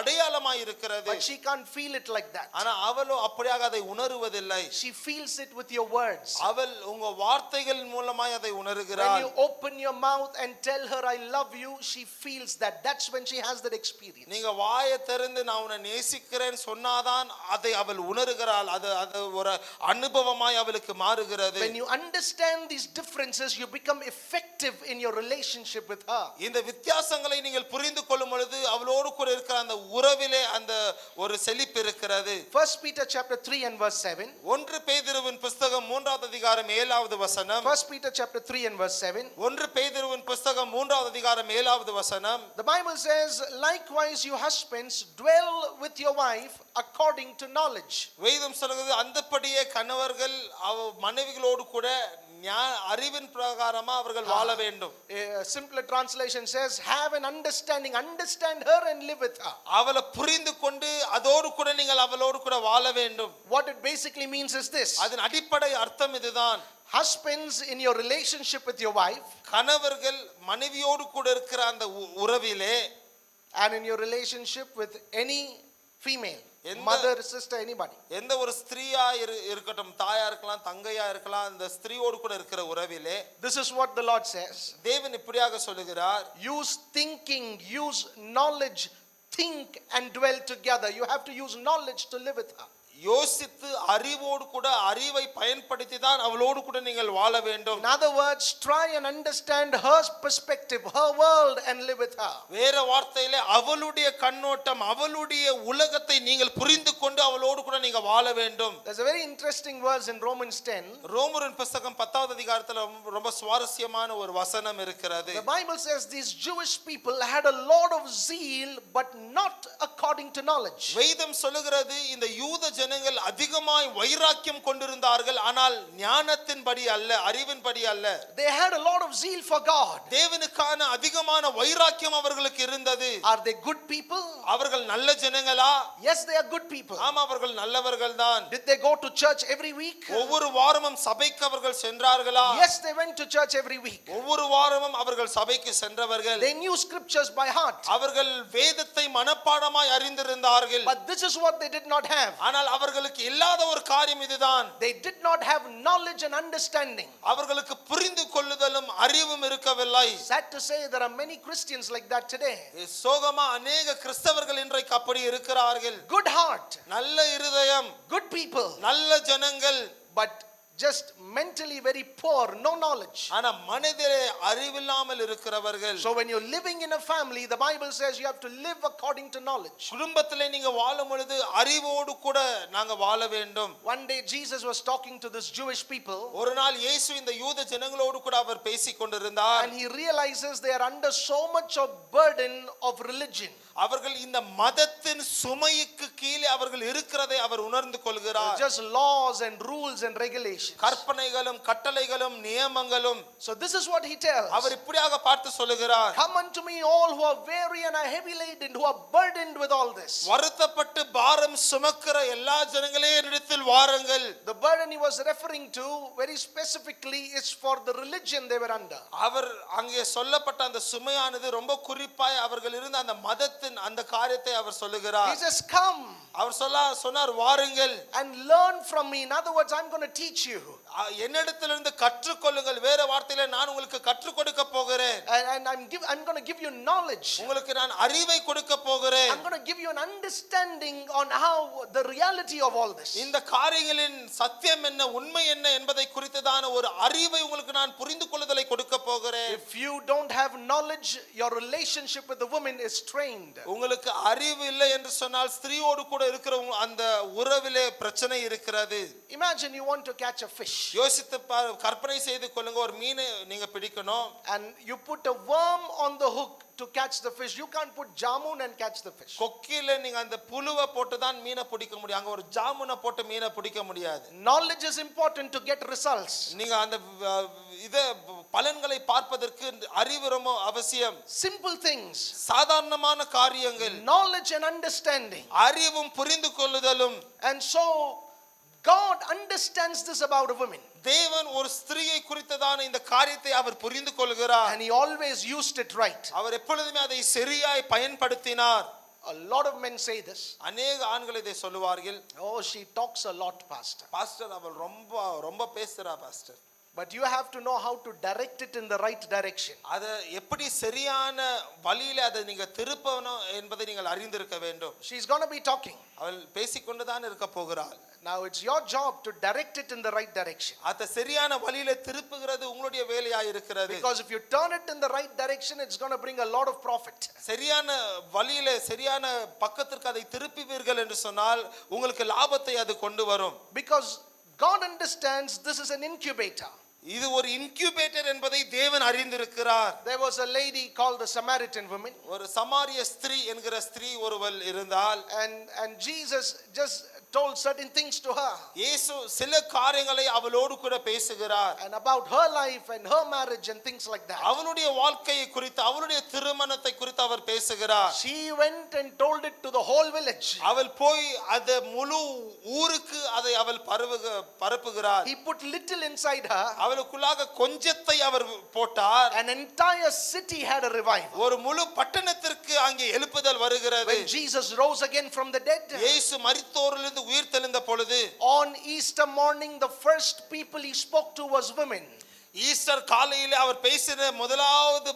அடையாளமாய் இருக்கிறது. But she can't feel it like that. ஆனா அவளோ அப்படியாக அதை உணருவதில்லை. She feels it with your words. அவள் உங்க வார்த்தைகளின் மூலமாய் அதை When உணர்கிறாள். you open your mouth and tell her I love you, she feels that. That's when she has that experience. நீங்க வாயை திறந்து நான் உன்னை நேசிக்கிறேன் சொன்னாதான் அதை அவள் உணர்கிறாள். அது ஒரு அனுபவமாய் அவளுக்கு மாறுகிறது. When you understand these differences, you become effective in your relationship with her. இந்த வித்தியாசங்களை நீங்கள் புரிந்து கொள்ளும் பொழுது அவளோடு கூட இருக்கிற அந்த உறவிலே அந்த ஒரு செழிப்பு இருக்கிறது. 1 Peter chapter 3 and verse 7. 1 பேதுருவின் புத்தகம் 3வது அதிகாரம் 7வது வசனம். 1 Peter chapter 3 and verse 7. 1 பேதுருவின் புத்தகம் 3வது அதிகாரம் 7வது வசனம். The Bible says, likewise you husbands dwell with your wife according to knowledge. வேதம் சொல்கிறது, அந்தப்படியே கணவர்கள் மனைவிகளோடு கூட அறிவின் பிரகாரமா அவர்கள் வாழ வேண்டும். A simpler translation says, have an understanding, understand her and live with her. அவளை புரிந்து கொண்டு அதோடு கூட நீங்கள் அவளோடு கூட வாழ வேண்டும். What it basically means is this. அதன் அடிப்படை அர்த்தம் இதுதான். Husbands, in your relationship with your wife, கணவர்கள் மனைவியோடு கூட இருக்கிற அந்த உறவிலே, and in your relationship with any female, mother, sister, anybody, எந்த ஒரு ஸ்திரீயா இருக்கட்டும், தாயா இருக்கலாம், தங்கையா இருக்கலாம், அந்த ஸ்திரீயோடு கூட இருக்கிற உறவிலே, this is what the Lord says. தேவன் இப்படியாக சொல்லுகிறார், use thinking, use knowledge, think and dwell together. You have to use knowledge to live with her. யோசித்து அறிவோடு கூட அறிவை பயன்படுத்தி தான் அவளோடு கூட நீங்கள் வாழ வேண்டும். In other words, try and understand her perspective, her world and live with her. வேற வார்த்தையிலே அவளுடைய கண்ணோட்டம், அவளுடைய உலகத்தை நீங்கள் புரிந்து கொண்டு அவளோடு கூட நீங்க வாழ வேண்டும். There's a very interesting verse in Romans 10. ரோமரின் புத்தகம் 10வது அதிகாரத்துல ரொம்ப சுவாரஸ்யமான ஒரு வசனம் இருக்கிறது. The Bible says these Jewish people had a lot of zeal but not according to knowledge. வேதம் சொல்லுகிறது, இந்த யூத ஜனங்கள் அதிகமாய் வைராக்கியம் கொண்டிருந்தார்கள், ஆனால் ஞானத்தின்படி அல்ல, அறிவின்படி அல்ல. They had a lot of zeal for God. தேவனுக்கான அதிகமான வைராக்கியம் அவர்களுக்கு இருந்தது. Are they good people? அவர்கள் நல்ல ஜனங்களா? Yes, they are good people. ஆமா, அவர்கள் நல்லவர்கள் தான். Did they go to church every week? ஒவ்வொரு வாரமும் சபைக்கு அவர்கள் சென்றார்களா? Yes, they went to church every week. ஒவ்வொரு வாரமும் அவர்கள் சபைக்கு சென்றவர்கள். They knew scriptures by heart. அவர்கள் வேதத்தை மனப்பாடமாய் அறிந்திருந்தார்கள். But this is what they did not have. ஆனால் அவர்களுக்கு இல்லாத ஒரு காரியம் இதுதான். They did not have knowledge and understanding. அவர்களுக்கு புரிந்து கொள்ளுதலும் அறிவும் இருக்கவில்லை. Sad to say, there are many Christians like that today. சோகமா அநேக கிறிஸ்தவர்கள் இன்றைக்கு அப்படி இருக்கிறார்கள். Good heart, நல்ல இருதயம், good people, நல்ல ஜனங்கள், but just mentally very poor, no knowledge. ஆனா மனதிலே அறிவில்லாமல் இருக்கிறவர்கள். So when you're living in a family, the Bible says you have to live according to knowledge. குடும்பத்திலே நீங்க வாழும் பொழுது அறிவோடு கூட நாங்க வாழ வேண்டும். One day Jesus was talking to this Jewish people, ஒரு நாள் இயேசு இந்த யூத ஜனங்களோடு கூட அவர் பேசிக் கொண்டிருந்தார். and he realizes they are under so much of burden of religion. அவர்கள் இந்த மதத்தின் சுமைக்கு கீழே அவர்கள் இருக்கிறதை அவர் உணர்ந்து கொள்கிறார். Just laws and rules and regulations. கற்பனைகளும் கட்டளைகளும் நியமங்களும். So this is what he tells. அவர் இப்படியாக பார்த்து சொல்லுகிறார், Come unto me all who are weary and are heavy laden, who are burdened with all this. வருத்தப்பட்டு பாரம் சுமக்கிற எல்லா ஜனங்களே என்னிடத்தில் வாருங்கள். The burden he was referring to very specifically is for the religion they were under. அவர் அங்கே சொல்லப்பட்ட அந்த சுமையானது ரொம்ப குறிப்பாய் அவர்கள் இருந்த அந்த மதத்தின் அந்த காரியத்தை அவர் சொல்லுகிறார். He says, come. அவர் சொன்னார் வாருங்கள். And learn from me. In other words, I'm going to teach you. என்னிடத்திலிருந்து கற்றுக்கொள்ளுங்கள். வேற வார்த்தையில நான் உங்களுக்கு கற்றுக் கொடுக்க போகிறேன். And I'm going to give you knowledge. உங்களுக்கு நான் அறிவை கொடுக்க போகிறேன். I'm going to give you an understanding on how the reality of all this. இந்த காரியங்களின் சத்தியம் என்ன, உண்மை என்ன என்பதை குறித்ததான ஒரு அறிவை உங்களுக்கு நான் புரிந்து கொள்ளுதலை கொடுக்க போகிறேன். If you don't have knowledge, your relationship with the woman is strained. உங்களுக்கு அறிவு இல்லை என்று சொன்னால் ஸ்திரீயோடு கூட இருக்கிற அந்த உறவிலே பிரச்சனை இருக்கிறது. Imagine you want to catch a fish. யோசித்து கற்பனை செய்து கொள்ளுங்க, ஒரு மீனை நீங்க பிடிக்கணும். And you put a worm on the hook to catch the fish. You can't put jamun and catch the fish. கொக்கில நீங்க அந்த புழுவை போட்டு தான் மீனை பிடிக்க முடியும். அங்க ஒரு ஜாமுனை போட்டு மீனை பிடிக்க முடியாது. Knowledge is important to get results. நீங்க அந்த இத பலன்களை பார்ப்பதற்கு அறிவு ரொம்ப அவசியம். Simple things. சாதாரணமான காரியங்கள். Knowledge and understanding. அறிவும் புரிந்து கொள்ளுதலும். And so God understands this about a woman. தேவன் ஒரு ஸ்திரீயை குறித்ததான இந்த காரியத்தை அவர் புரிந்து கொள்கிறார். And he always used it right. அவர் எப்பொழுதுமே அதை சரியாய் பயன்படுத்தினார். A lot of men say this. அநேக ஆண்கள் இதை சொல்லுவார்கள். Oh, she talks a lot, pastor. Pastor அவள் ரொம்ப பேசுறா pastor. But you have to know how to direct it in the right direction. அத எப்படி சரியான வழியில அதை நீங்க திருப்பணும் என்பதை நீங்கள் அறிந்திருக்க வேண்டும். She's going to be talking. அவள் பேசிக்கொண்டு தான் இருக்க போகிறாள். Now it's your job to direct it in the right direction. அத சரியான வழியில திருப்புகிறது உங்களுடைய வேலையா இருக்கிறது. Because if you turn it in the right direction, it's going to bring a lot of profit. சரியான வழியில சரியான பக்கத்திற்கு அதை திருப்புவீர்கள் என்று சொன்னால் உங்களுக்கு லாபத்தை அது கொண்டு வரும். Because God understands this is an incubator. இது ஒரு இன்குபேட்டர் என்பதை தேவன் அறிந்திருக்கிறார். There was a lady called the Samaritan woman. ஒரு சமாரிய ஸ்திரீ என்கிற ஸ்திரீ ஒருவள் இருந்தால், and Jesus just told certain things to her. இயேசு சில காரியங்களை அவளோடு கூட பேசுகிறார். And about her life and her marriage and things like that. அவளுடைய வாழ்க்கையை குறித்து அவளுடைய திருமணத்தை குறித்து அவர் பேசுகிறார். She went and told it to the whole village. அவள் போய் அந்த முழு ஊருக்கு அதை அவள் பரப்புகிறார். He put little inside her. அவளுக்குள்ளாக கொஞ்சத்தை அவர் போட்டார். An entire city had a revival. ஒரு முழு பட்டணத்திற்கு அங்கே எழுப்புதல் வருகிறது. When Jesus rose again from the dead. இயேசு மரித்தோரிலிருந்து உயிர் தெழுந்த பொழுது, On Easter morning, the first people he spoke to was women. Easter காலையிலே அவர் பேசின முதலாவது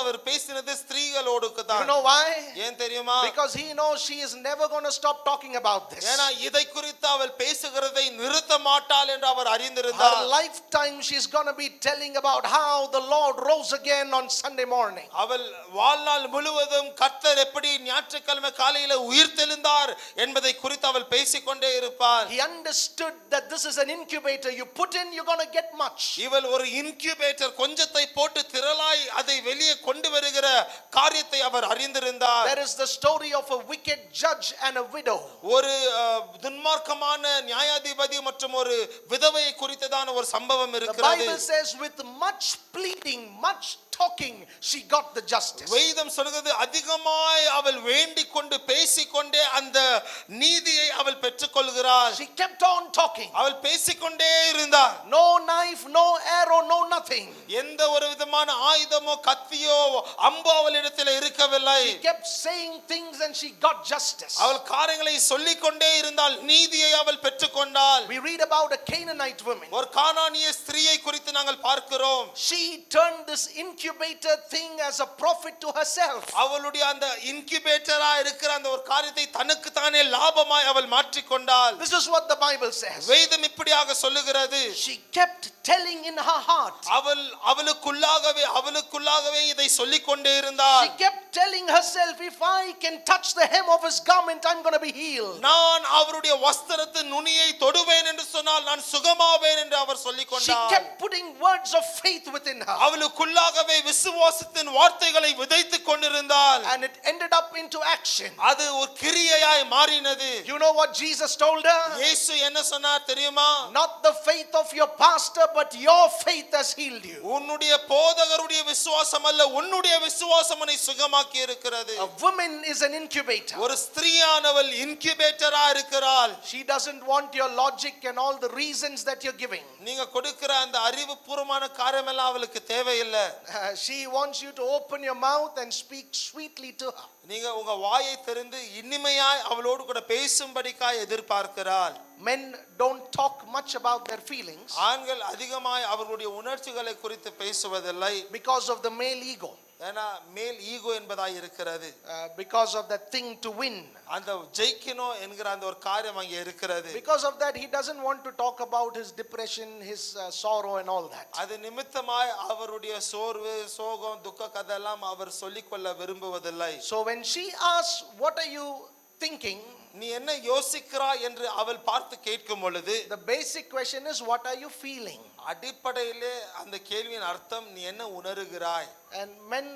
அவர் பேசினது ஸ்திரீகளோடு தான். You know why? ஏன் தெரியுமா? Because he knows she is never going to stop talking about this. ஏனா இதை குறித்து அவள் பேசுகிறதை நிறுத்த மாட்டாள் என்று அவர் அறிந்திருந்தார். Her lifetime she is going to be telling about how the Lord rose again on Sunday morning. அவள் வாழ்நாள் முழுவதும் கர்த்தர் எப்படி ஞாயிற்றுக்கிழமை காலையில உயிர் தெழுந்தார் என்பதை குறித்து அவள் பேசிக்கொண்டே இருப்பாள். He understood that this is an incubator. You put in, you're going to get much. இவள் ஒரு இன்குபேட்டர், கொஞ்சத்தை போட்டு திரளாய் அதை வெளியே கொண்டு வருகிற காரியத்தை அவர் அறிந்திருந்தார். There is the story of a wicked judge and a widow. ஒரு துன்மார்க்கமான நியாயாதிபதி மற்றும் ஒரு விதவையை குறித்ததான ஒரு சம்பவம் இருக்கிறது. The Bible says with much pleading, much talking, she got the justice. வேதம் சொல்கிறது அதிகமாய் அவள் வேண்டிக் கொண்டு பேசிக்கொண்டே அந்த நீதியை அவள் பெற்றுக்கொள்கிறாள். She kept on talking. அவள் பேசிக்கொண்டே இருந்தாள். No knife, no arrow, no nothing. எந்த ஒரு விதமான ஆயுதமோ கத்தியோ அம்போ அவளிடத்தில் இருக்கவில்லை. She kept saying things and she got justice. அவள் காரியங்களை சொல்லிக்கொண்டே இருந்தால் நீதியை அவள் பெற்றுக்கொண்டாள். We read about a Canaanite woman. ஒரு கானானிய ஸ்திரீயை குறித்து நாங்கள் பார்க்கிறோம். She turned this incubator thing as a profit to herself. அவளுடைய அந்த இன்குபேட்டரா இருக்கிற அந்த ஒரு காரியத்தை தனக்கு தானே லாபமாய் அவள் மாற்றிக்கொண்டாள். This is what the Bible says. வேதம் இப்படியாக சொல்லுகிறது. She kept telling in her heart. அவளுக்குள்ளாகவே இதை சொல்லிக்கொண்டே இருந்தாள். She kept telling herself, if I can touch the hem of his garment, I'm going to be healed. நான் அவருடைய வஸ்திரத்தின் நுனியை தொடுவேன் என்று சொன்னால் நான் சுகமாவேன் என்று அவர் She சொல்லிக்கொண்டார். kept putting words of faith within her. அவளுக்குள்ளாகவே விசுவாசத்தின் வார்த்தைகளை விதைத்துக் கொண்டிருந்தாள். And it ended up into action. அது ஒரு கிரியையாய் மாறினது. You know what Jesus told her? இயேசு என்ன சொன்னார் தெரியுமா? Not the faith of your pastor, but your faith has healed you. உன்னுடைய போதகருடைய விசுவாசம் அல்ல, உன்னுடைய விசுவாசம் உன்னை சுகமாக்கி இருக்கிறது. A woman is an incubator. ஒரு ஸ்திரீயானவள் இன்குபேட்டரா இருக்கிறாள். She doesn't want your logic and all the reasons that you're giving. நீங்க கொடுக்கிற அந்த அறிவுபூர்வமான காரியம் எல்லாம் அவளுக்கு தேவையில்லை. She wants you to open your mouth and speak sweetly to her. நீங்க உங்க வாயை திறந்து இனிமையாய் அவளோடு கூட பேசும்படிக்காய் எதிர்பார்க்கிறாள். Men don't talk much about their feelings ஆண்கள் அதிகமாய் அவர்களுடைய உணர்ச்சிகளை குறித்து பேசுவதில்லை. because of the male ego. ஏன்னா மேல் ஈகோ என்பதாய் இருக்கிறது. Because of that thing to win. அந்த ஜெயிக்கணும் என்கிற அந்த ஒரு காரியம் அங்கே இருக்கிறது. Because of that, he doesn't want to talk about his depression, his sorrow and all that. அது நிமித்தமாய் அவருடைய சோர்வு, சோகம், துக்க கதையெல்லாம் அவர் சொல்லிக்கொள்ள விரும்புவதில்லை. So when she asks, what are you thinking? நீ என்ன யோசிக்கிறாய் என்று அவள் பார்த்து கேட்கும் பொழுது The basic question is, what are you feeling? அடிப்படையிலே அந்த கேள்வியின் அர்த்தம் நீ என்ன உணர்கிறாய். And men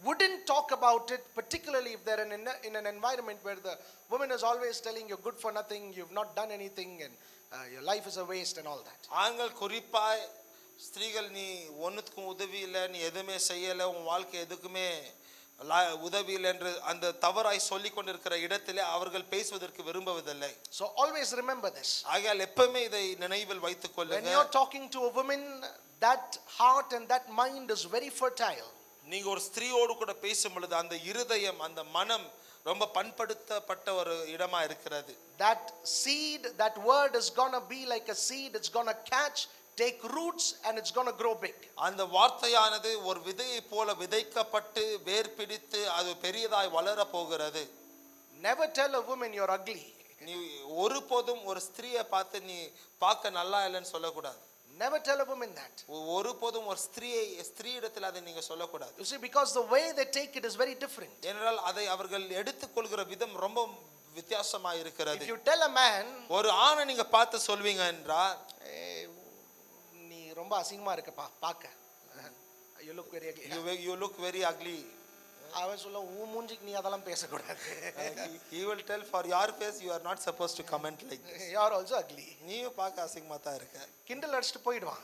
wouldn't talk about it, particularly if they're in an environment where the woman is always telling you're good for nothing, you've not done anything, and your life is a waste and all that. ஆண்கள் குறிப்பாய் ஸ்திரீகள் நீ ஒன்னுக்கும் உதவி இல்லை, நீ எதுவுமே செய்யலை, உன் வாழ்க்கை எதுக்குமே உதவி இல்லை என்று அந்த தவறாய் சொல்லிக் கொண்டிருக்கிற இடத்திலே அவர்கள் பேசுவதற்கு விரும்புவதில்லை. So always remember this. ஆகையால் எப்பவுமே இதை நினைவில் வைத்துக் கொள்ளுங்க. When you're talking to a woman, that heart and that mind is very fertile. நீங்க ஒரு ஸ்திரீயோடு கூட பேசும் பொழுது அந்த இருதயம், அந்த மனம் ரொம்ப பண்படுத்தப்பட்ட ஒரு இடமா இருக்கிறது. That seed, that word is going to be like a seed. It's going to catch, take roots, and it's going to grow big. அந்த வார்த்தையானது ஒரு விதையை போல விதைக்கப்பட்டு வேர் பிடித்து அது பெரியதாய் வளர போகிறது. Never tell a woman you're ugly. நீ ஒருபோதும் ஒரு ஸ்திரீயை பார்த்து நீ பார்க்க நல்லா இல்லைன்னு சொல்லக்கூடாது. Never tell a woman that. ஒருபோதும் ஒரு ஸ்திரீ இடத்தில் அதை நீங்க சொல்லக்கூடாது. You see, because the way they take it is very different. ஏனென்றால் அதை அவர்கள் எடுத்துக்கொள்கிற விதம் ரொம்ப வித்தியாசமா இருக்கிறது. If you tell a man, ஒரு ஆணை நீங்க பார்த்து சொல்வீங்க என்றால், நீ ரொம்ப அசிங்கமா இருக்க பாக்க, you look very ugly. you look very ugly. அவன் சொல்ல உன் மூஞ்சிக்கு நீ அதெல்லாம் பேசக்கூடாது. He will tell, for your face you are not supposed to comment like this. You are also ugly. நீயும் பார்க்க அசிங்கமா தான் இருக்க. கிண்டல் அடிச்சிட்டு போயிடுவான்.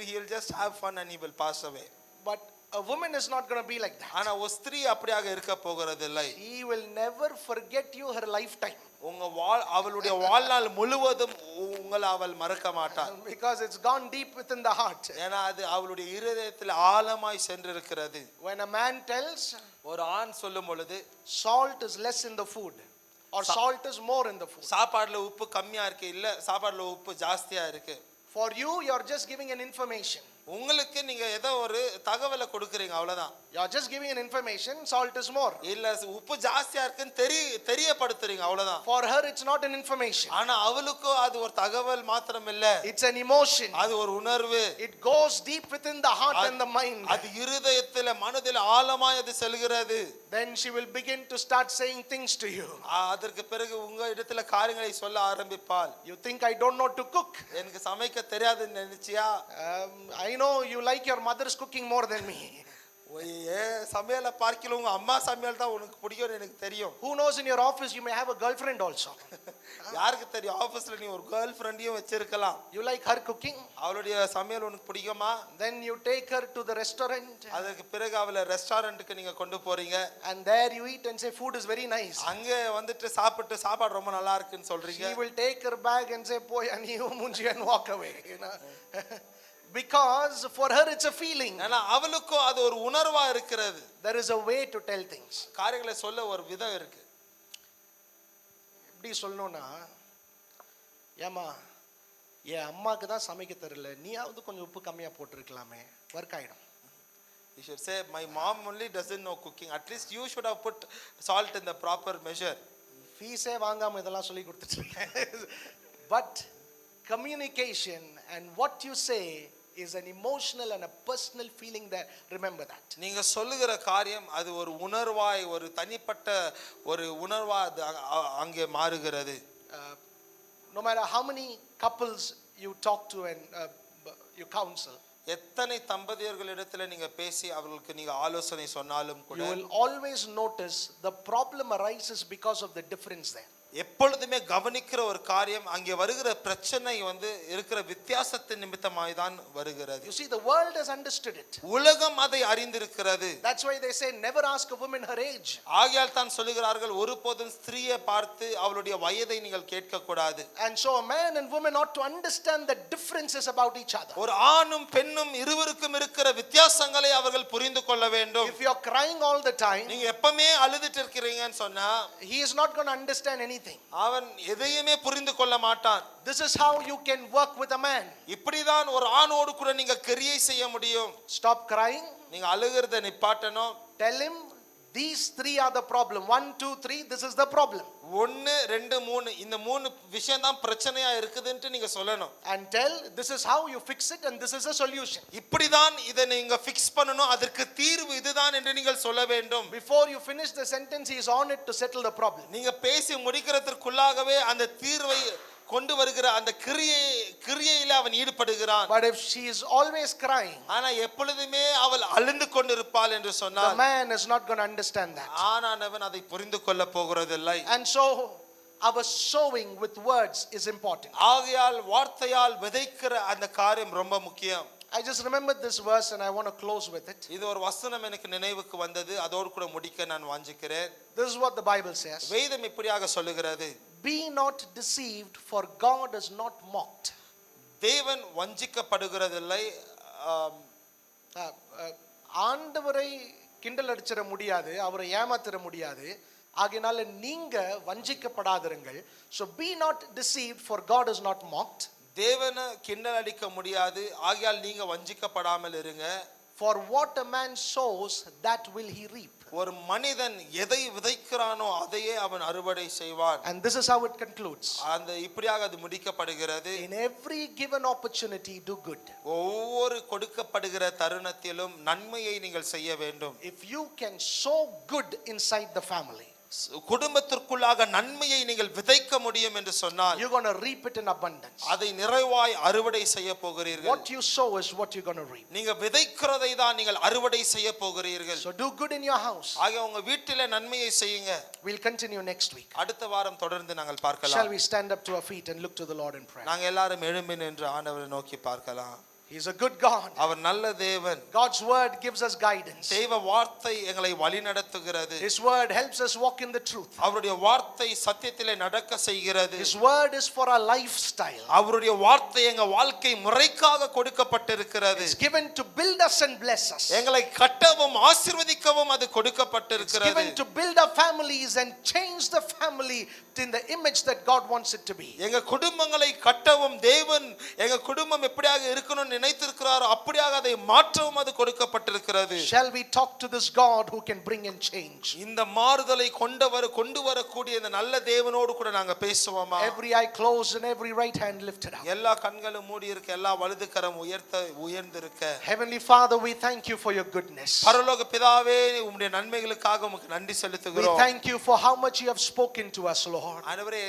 He will just have fun and he will pass away. But a woman is not going to be like that. ஆனா ஒரு ஸ்திரீ அப்படியாக இருக்க போகிறதில்லை. She will never forget you her lifetime. அவளுடைய வாழ்நாள் முழுவதும் உங்களை அவள் மறக்க மாட்டாள். Because it's gone deep within the heart. ஏன்னா அது அவளுடைய இருதயத்தில் ஆழமாய் சென்றிருக்கிறது. When a man tells, ஒரு ஆண் சொல்லும் பொழுது, salt is less in the food or salt is more in the food. சாப்பாடுல உப்பு கம்மியா இருக்கு, இல்ல சாப்பாடுல உப்பு ஜாஸ்தியா இருக்கு. For you're just giving an information. உங்களுக்கு நீங்க ஏதோ ஒரு தகவலை கொடுக்குறீங்க, அவ்வளவுதான். You're just giving an information, salt is more. இல்ல உப்பு ஜாஸ்தியா இருக்குன்னு தெரியப்படுத்துறீங்க, அவ்வளவுதான். For her it's not an information. ஆனா அவளுக்கு அது ஒரு தகவல் மாத்திரம் இல்ல, it's an emotion. அது ஒரு உணர்வு. It goes deep within the heart and the mind. அது இருதயத்தில மனதில் ஆழமாய் அது செல்கிறது. Then she will begin to start saying things to you. அதற்கு பிறகு உங்க இடத்துல காரியங்களை சொல்ல ஆரம்பிப்பாள். You think I don't know to cook? எனக்கு சமைக்க தெரியாதுன்னு நினைச்சியா? I know you like your mother's cooking more than me. சமையலை பார்க்கல உங்க அம்மா சமையல் தான் உனக்கு பிடிக்கும்னு எனக்கு தெரியும். Who knows, in your office you may have a girlfriend also. யாருக்கு தெரியும், ஆபீஸ்ல நீ ஒரு கேர்ள் ஃப்ரெண்டையும் வச்சிருக்கலாம். You like her cooking? அவளுடைய சமையல் உனக்கு பிடிக்குமா? Then you take her to the restaurant. அதுக்கு பிறகு அவளை ரெஸ்டாரண்ட்டுக்கு நீங்க கொண்டு போறீங்க. And there you eat and say food is very nice. அங்க வந்துட்டு சாப்பிட்டு சாப்பாடு ரொம்ப நல்லா இருக்குன்னு சொல்றீங்க. She will take her bag and say போய் அனியோ மூஞ்சி and walk away, you know. Because for her it's a feeling. ஆனா அவளுக்கும் அது ஒரு உணர்வா இருக்கிறது. There is a way to tell things. காரியங்களை சொல்ல ஒரு விதம் இருக்கு. எப்படி சொல்லணும்னா, ஏமா என் அம்மாக்கு தான் சமைக்க தெரியல, நீயாவது கொஞ்சம் உப்பு கம்மியா போட்டிருக்கலாமே, ஒர்க் ஆயிடும். You should say my mom only doesn't know cooking, at least you should have put salt in the proper measure. ஃபீஸே வாங்காம இதெல்லாம் சொல்லி கொடுத்துட்டு இருக்கேன். But communication and what you say is an emotional and a personal feeling that, remember that. நீங்க சொல்லுகிற காரியம் அது ஒரு உணர்வாய், ஒரு தனிப்பட்ட ஒரு உணர்வா அது அங்கே மாறுகிறது. No matter how many couples you talk to and you counsel, எத்தனை தம்பதியர்களிடத்துல நீங்க பேசி அவர்களுக்கு நீங்க ஆலோசனை சொன்னாலும் கூட, you will always notice the problem arises because of the difference there. எப்பொழுதுமே கவனிக்கிற ஒரு காரியம், அங்கே வருகிற பிரச்சனை இருக்கிற வித்தியாசத்தின் நிமித்தமாய் தான் வருகிறது. You see, the world has understood it. உலகம் அதை அறிந்திருக்கிறது. That's why they say never ask a woman her age. ஆகையால் தான் சொல்லுகிறார்கள், ஒருபோதும் ஸ்திரீயை பார்த்து அவளுடைய வயதை நீங்கள் கேட்க கூடாது. And so a man and woman ought to understand the differences about each other. ஒரு ஆணும் பெண்ணும் இருவருக்கும் இருக்கிற வித்தியாசங்களை அவர்கள் புரிந்து கொள்ள வேண்டும். If you are crying all the time, நீங்க எப்பவுமே அழுதுட்டு இருக்கீங்கன்னு சொன்னா, he is not going to understand anything. அவன் எதையுமே புரிந்து கொள்ள மாட்டான். This is how you can work with a man. இப்படிதான் ஒரு ஆணோடு கூட நீங்க கிரியை செய்ய முடியும். Stop crying. நீங்க அழுகிறத நிப்பாட்டணும். Tell him these three are the problem. 1 2 3, this is the problem. 1 2 3 இந்த 3 விஷயம் தான் பிரச்சனையா இருக்குதுன்னு நீங்க சொல்லணும். And tell this is how you fix it and this is a solution. இப்படிதான் இதை நீங்க ஃபிக்ஸ் பண்ணணும், அதற்கு தீர்வு இதுதான் என்று நீங்கள் சொல்ல வேண்டும். Before you finish the sentence, he is on it to settle the problem. நீங்க பேசி முடிக்கிறதுக்குள்ளாகவே அந்த தீர்வை கொண்டு வருகிற அந்த கிரியையில அவன் ஈடுபடுகிறான். But if she is always crying, ஆனா எப்பொழுதுமே அவள் அழுந்து கொண்டிருப்பாள் என்று the சொன்னார், man is not going to understand that. ஆனானவன் அதை புரிந்து கொள்ள போகிறதில்லை. And so our sowing with words is important. ஆகையால் வார்த்தையால் விதைக்கிற அந்த காரியம் ரொம்ப முக்கியம். I just remembered this verse and I want to close with it. இது ஒரு வசனம் எனக்கு நினைவுக்கு வந்தது, அதோடு கூட முடிக்க நான் வாஞ்சிக்கிறேன். This is what the Bible says. வேதம் இப்படியாக சொல்லுகிறது, Be not deceived, for God is not mocked. தேவன் வஞ்சிக்கப்படுகிறதில்லை. ஆண்டவரை கிண்டல் அடிச்சிட முடியாது, அவரை ஏமாத்திர முடியாது. ஆகையினால நீங்க வஞ்சிக்கப்படாதிருங்கள். So be not deceived, for God is not mocked. தேவனை கிண்டல் அடிக்க முடியாது, ஆகையால் நீங்க வஞ்சிக்கப்படாமல் இருங்க. For what a man sows, that will he reap. ஒரு மனிதன் எதை விதைக்கிறானோ அதையே அவன் அறுவடை செய்வான். And this is how it concludes. அந்த இப்படியாக அது முடிக்கப்படுகிறது. In every given opportunity, do good. ஒவ்வொரு கொடுக்கப்படுகிற தருணத்திலும் நன்மையை நீங்கள் செய்ய வேண்டும். If you can sow good inside the family, குடும்பத்திற்குள்ளாக நன்மையை நீங்கள் விதைக்க முடியும் என்று சொன்னால், you're going to reap it in abundance. அதை நிறைவாய் அறுவடை செய்ய போகிறீர்கள். What you sow is what you're going to reap. நீங்க விதைக்கிறதை தான் நீங்கள் அறுவடை செய்ய போகிறீர்கள். So do good in your house. ஆக உங்க வீட்டிலே நன்மையை செய்யுங்க. We'll continue next week. அடுத்த வாரம் தொடர்ந்து நாங்கள் Shall பார்க்கலாம். we stand up to our feet and look to the Lord in prayer? நாங்கள் எல்லாரும் எழும்பி நின்று ஆண்டவரை நோக்கி பார்க்கலாம். He's a good God. அவர் நல்ல தேவன். God's word gives us guidance. தேவ வார்த்தை எங்களை வழிநடத்துகிறது. His word helps us walk in the truth. அவருடைய வார்த்தை சத்தியத்திலே நடக்க செய்கிறது. His word is for our lifestyle. அவருடைய வார்த்தை எங்க வாழ்க்கை முறைக்காக கொடுக்கப்பட்டிருக்கிறது. It's given to build us and bless us. எங்களை கட்டவும் ஆசீர்வதிக்கவும் அது It's கொடுக்கப்பட்டிருக்கிறது. given to build our families and change the family in the image that God wants it to be. எங்க குடும்பங்களை கட்டவும் தேவன் எங்க குடும்பம் எப்படியாக இருக்கணும்னு நினைத்திருக்கிறாரோ அப்படியாக அதை மாற்றவும் அது கொடுக்கப்பட்டிருக்கிறது. Shall we talk to this God who can bring in change? இந்த மாறுதலை கொண்டு வரக்கூடிய இந்த நல்ல தேவனோடு கூட நாங்க பேசுவோமா? Every eye closed and every right hand lifted up. எல்லா கண்களும் மூடி இருக்க, எல்லா வலது கரம் உயர்ந்திருக்க. Heavenly Father, we thank you for your goodness. பரலோக பிதாவே, உம்முடைய நன்மைகளுக்காக உமக்கு நன்றி We செலுத்துகிறோம். thank you for how much you have spoken to us, Lord. ஆண்டவரே,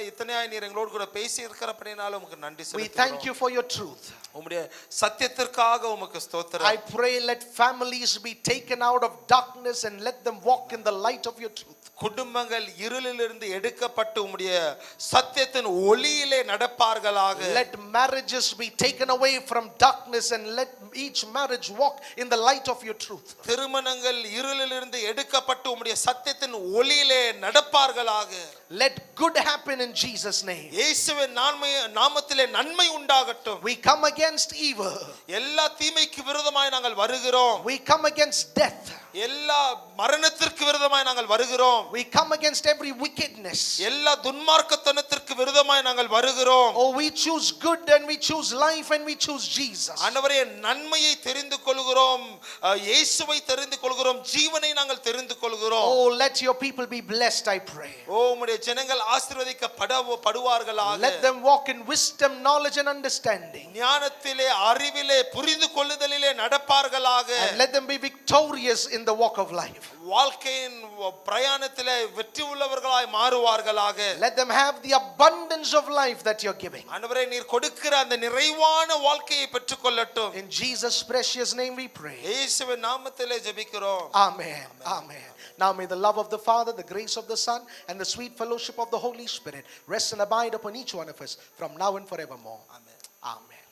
இத்தனையாய் நீர் எங்களோடு கூட பேசி இருக்கிறபடினால உமக்கு நன்றி We செலுத்துகிறோம். thank you for your truth. உம்முடைய சத்தியத்திற்காக உமக்கு ஸ்தோத்திரம். I pray let families be taken out of darkness and let them walk in the light of your truth. குடும்பங்கள் இருளிலிருந்து எடுக்கப்பட்டு உம்முடைய சத்தியத்தின் ஒளியிலே நடப்பார்களாக. Let marriages be taken away from darkness and let each marriage walk in the light of your truth. திருமணங்கள் இருளிலிருந்து எடுக்கப்பட்டு உம்முடைய சத்தியத்தின் ஒளியிலே நடப்பார்களாக. Let good happen in Jesus name. இயேசுவின் நாமத்திலே நன்மை உண்டாகட்டும். We come against evil. எல்லா தீமைக்கு விரோதமாய் நாங்கள் வருகிறோம். We come against death. எல்லா மரணத்திற்கு விரோதமாய் நாங்கள் வருகிறோம். We come against every wickedness. எல்லா துன்மார்க்கத்தனத்திற்கு விரோதமாய் நாங்கள் வருகிறோம். Oh, we choose good and we choose life and we choose Jesus. ஆண்டவரே நன்மையை தெரிந்து கொள்கிறோம், இயேசுவை தெரிந்து கொள்கிறோம், ஜீவனை நாங்கள் தெரிந்து கொள்கிறோம். Oh, let your people be blessed, I pray. ஓ உம்முடைய ஜனங்கள் ஆசீர்வதிக்கப்படுவார்களாக. Let them walk in wisdom, knowledge and understanding. ஞானத்திலே, அறிவிலே, புரிந்து கொள்ளுதலிலே நடப்பார்களாக. And let them be victorious in the walk of life. வாழ்க்கையின் பிரயாணத்திலே வெற்றி உள்ளவர்களாய் மாறுவார்களாக. Let them have the abundance of life that you're giving. ஆண்டவரே நீர் கொடுக்கிற அந்த நிறைவான வாழ்க்கையை பெற்றுக்கொள்ளட்டும். In Jesus' precious name we pray. இயேசுவின் நாமத்திலே ஜெபிக்கிறோம். Amen. Amen. Now may the love of the Father, the grace of the Son, and the sweet fellowship of the Holy Spirit rest and abide upon each one of us from now and forevermore. Amen. Amen.